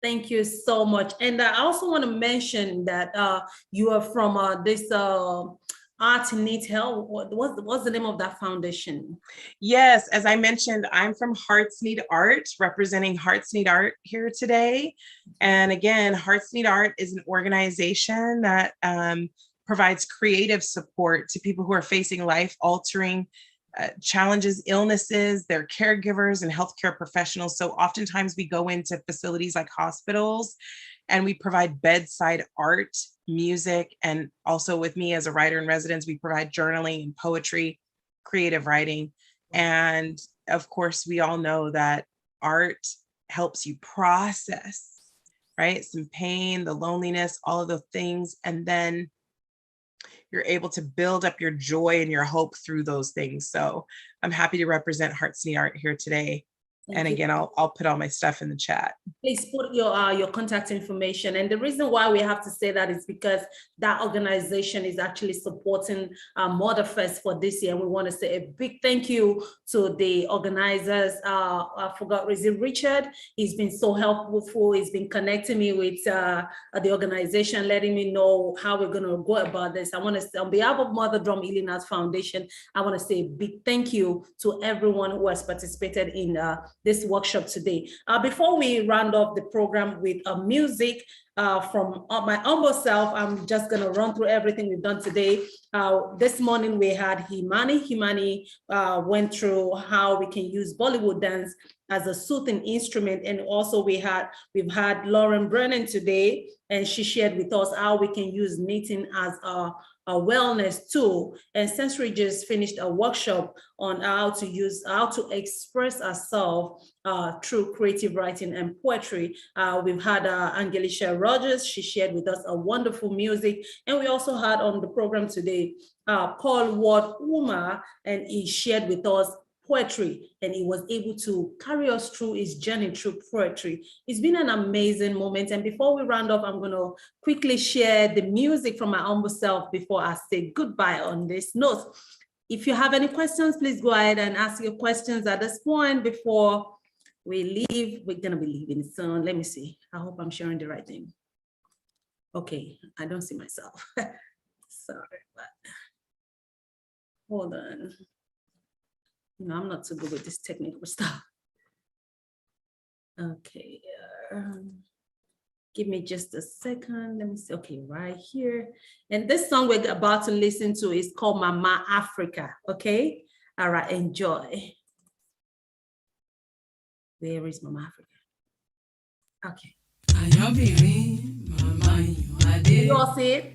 Thank you so much. And I also want to mention that you are from this Art Needs Help. What's the name of that foundation? Yes, as I mentioned, I'm from Hearts Need Art, representing Hearts Need Art here today. And again, Hearts Need Art is an organization that provides creative support to people who are facing life-altering challenges, illnesses, their caregivers and healthcare professionals. So oftentimes we go into facilities like hospitals and we provide bedside art, music, and also with me as a writer in residence, we provide journaling and poetry, creative writing. And of course, we all know that art helps you process, right? Some pain, the loneliness, all of those things. And then you're able to build up your joy and your hope through those things. So I'm happy to represent Hearts Need Art here today. And again, I'll put all my stuff in the chat. Please put your contact information. And the reason why we have to say that is because that organization is actually supporting Mother Fest for this year. We want to say a big thank you to the organizers. I forgot, is it Richard? He's been so helpful. He's been connecting me with the organization, letting me know how we're going to go about this. I want to say, on behalf of Mother Drum Healing Arts Foundation, I want to say a big thank you to everyone who has participated in this workshop today. Before we round off the program with music from my humble self, I'm just going to run through everything we've done today. This morning we had Himani. Himani went through how we can use Bollywood dance as a soothing instrument, and also we've had Lauren Brennan today, and she shared with us how we can use knitting as a wellness tool. And Sensory just finished a workshop on how to express ourselves through creative writing and poetry. We've had Angelica Rogers. She shared with us a wonderful music. And we also had on the program today, Paul Ward Uma, and he shared with us poetry, and he was able to carry us through his journey through poetry. It's been an amazing moment. And before we round off, I'm going to quickly share the music from my humble self before I say goodbye on this note. If you have any questions, please go ahead and ask your questions at this point before we leave. We're gonna be leaving soon. Let me see. I hope I'm sharing the right thing. Okay, I don't see myself. Sorry, but hold on. You know, I'm not so good with this technical stuff. Okay, give me just a second. Let me see. Okay, right here. And this song we're about to listen to is called Mama Africa. Okay, all right, enjoy. Where is Mama Africa? Okay. You all see it?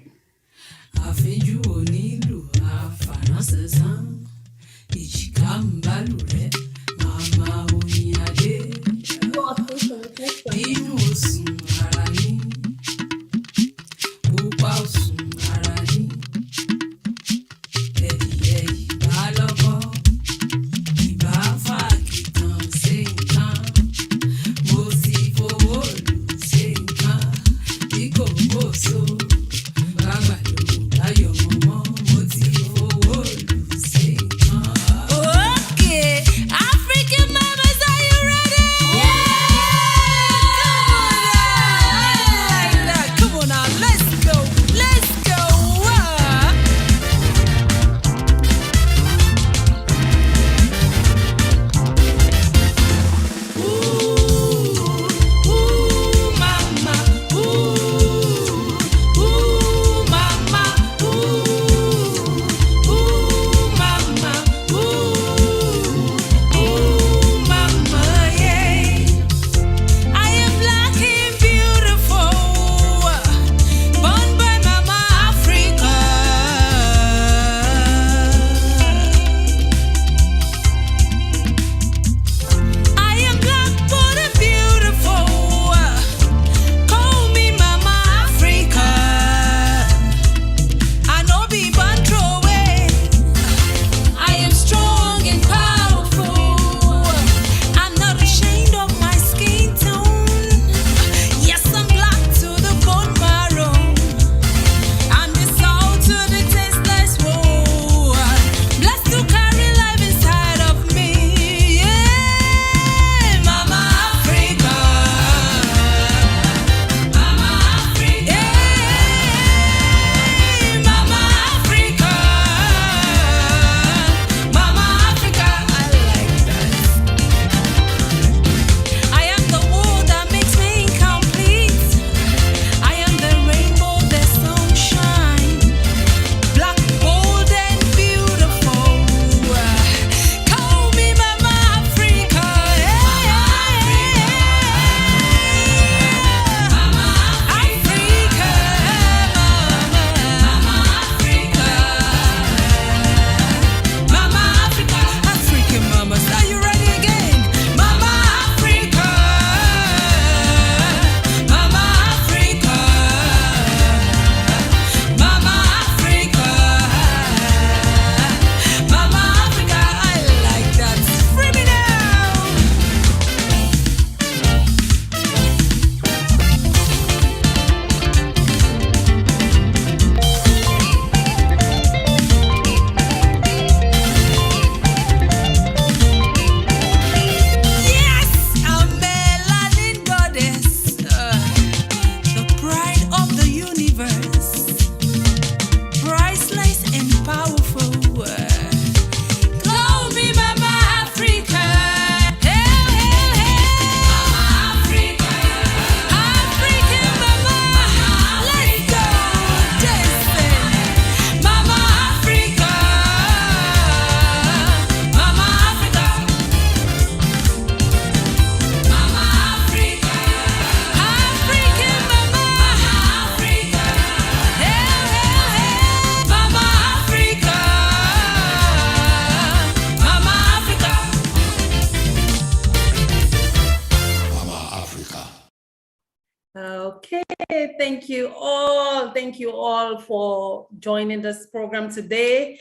Okay, thank you all. Thank you all for joining this program today.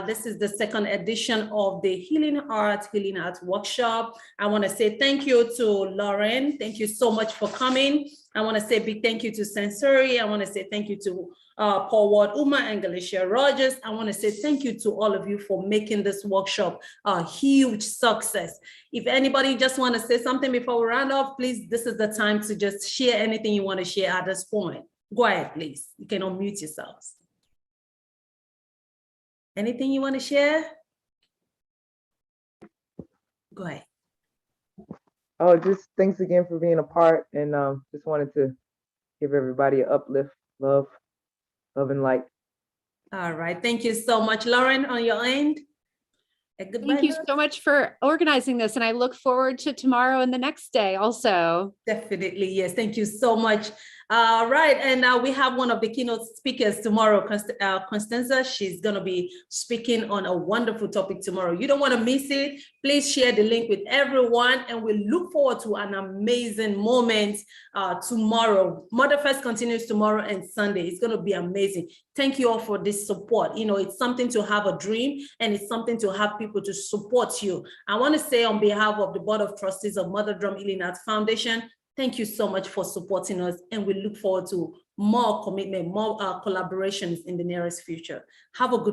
This is the second edition of the Healing Heart Workshop. I want to say thank you to Lauren. Thank you so much for coming. I want to say a big thank you to Sensory. I want to say thank you to Paul Ward, Uma, and Galicia Rogers. I want to say thank you to all of you for making this workshop a huge success. If anybody just want to say something before we round off, please, this is the time to just share anything you want to share at this point. Go ahead, please. You can unmute yourselves. Anything you want to share? Go ahead. Oh, just thanks again for being a part, and just wanted to give everybody an uplift, love and light. All right. Thank you so much, Lauren, on your end. A goodbye Thank you note? so much for organizing this, and I look forward to tomorrow and the next day also. Definitely, yes. Thank you so much. All right, and we have one of the keynote speakers tomorrow, Constanza. She's going to be speaking on a wonderful topic tomorrow. You don't want to miss it. Please share the link with everyone, and we look forward to an amazing moment tomorrow. Motherfest continues tomorrow and Sunday. It's going to be amazing. Thank you all for this support. You know, it's something to have a dream, and it's something to have people to support you. I want to say on behalf of the Board of Trustees of Mother Drum Healing Arts Foundation, thank you so much for supporting us, and we look forward to more commitment, more collaborations in the nearest future. Have a good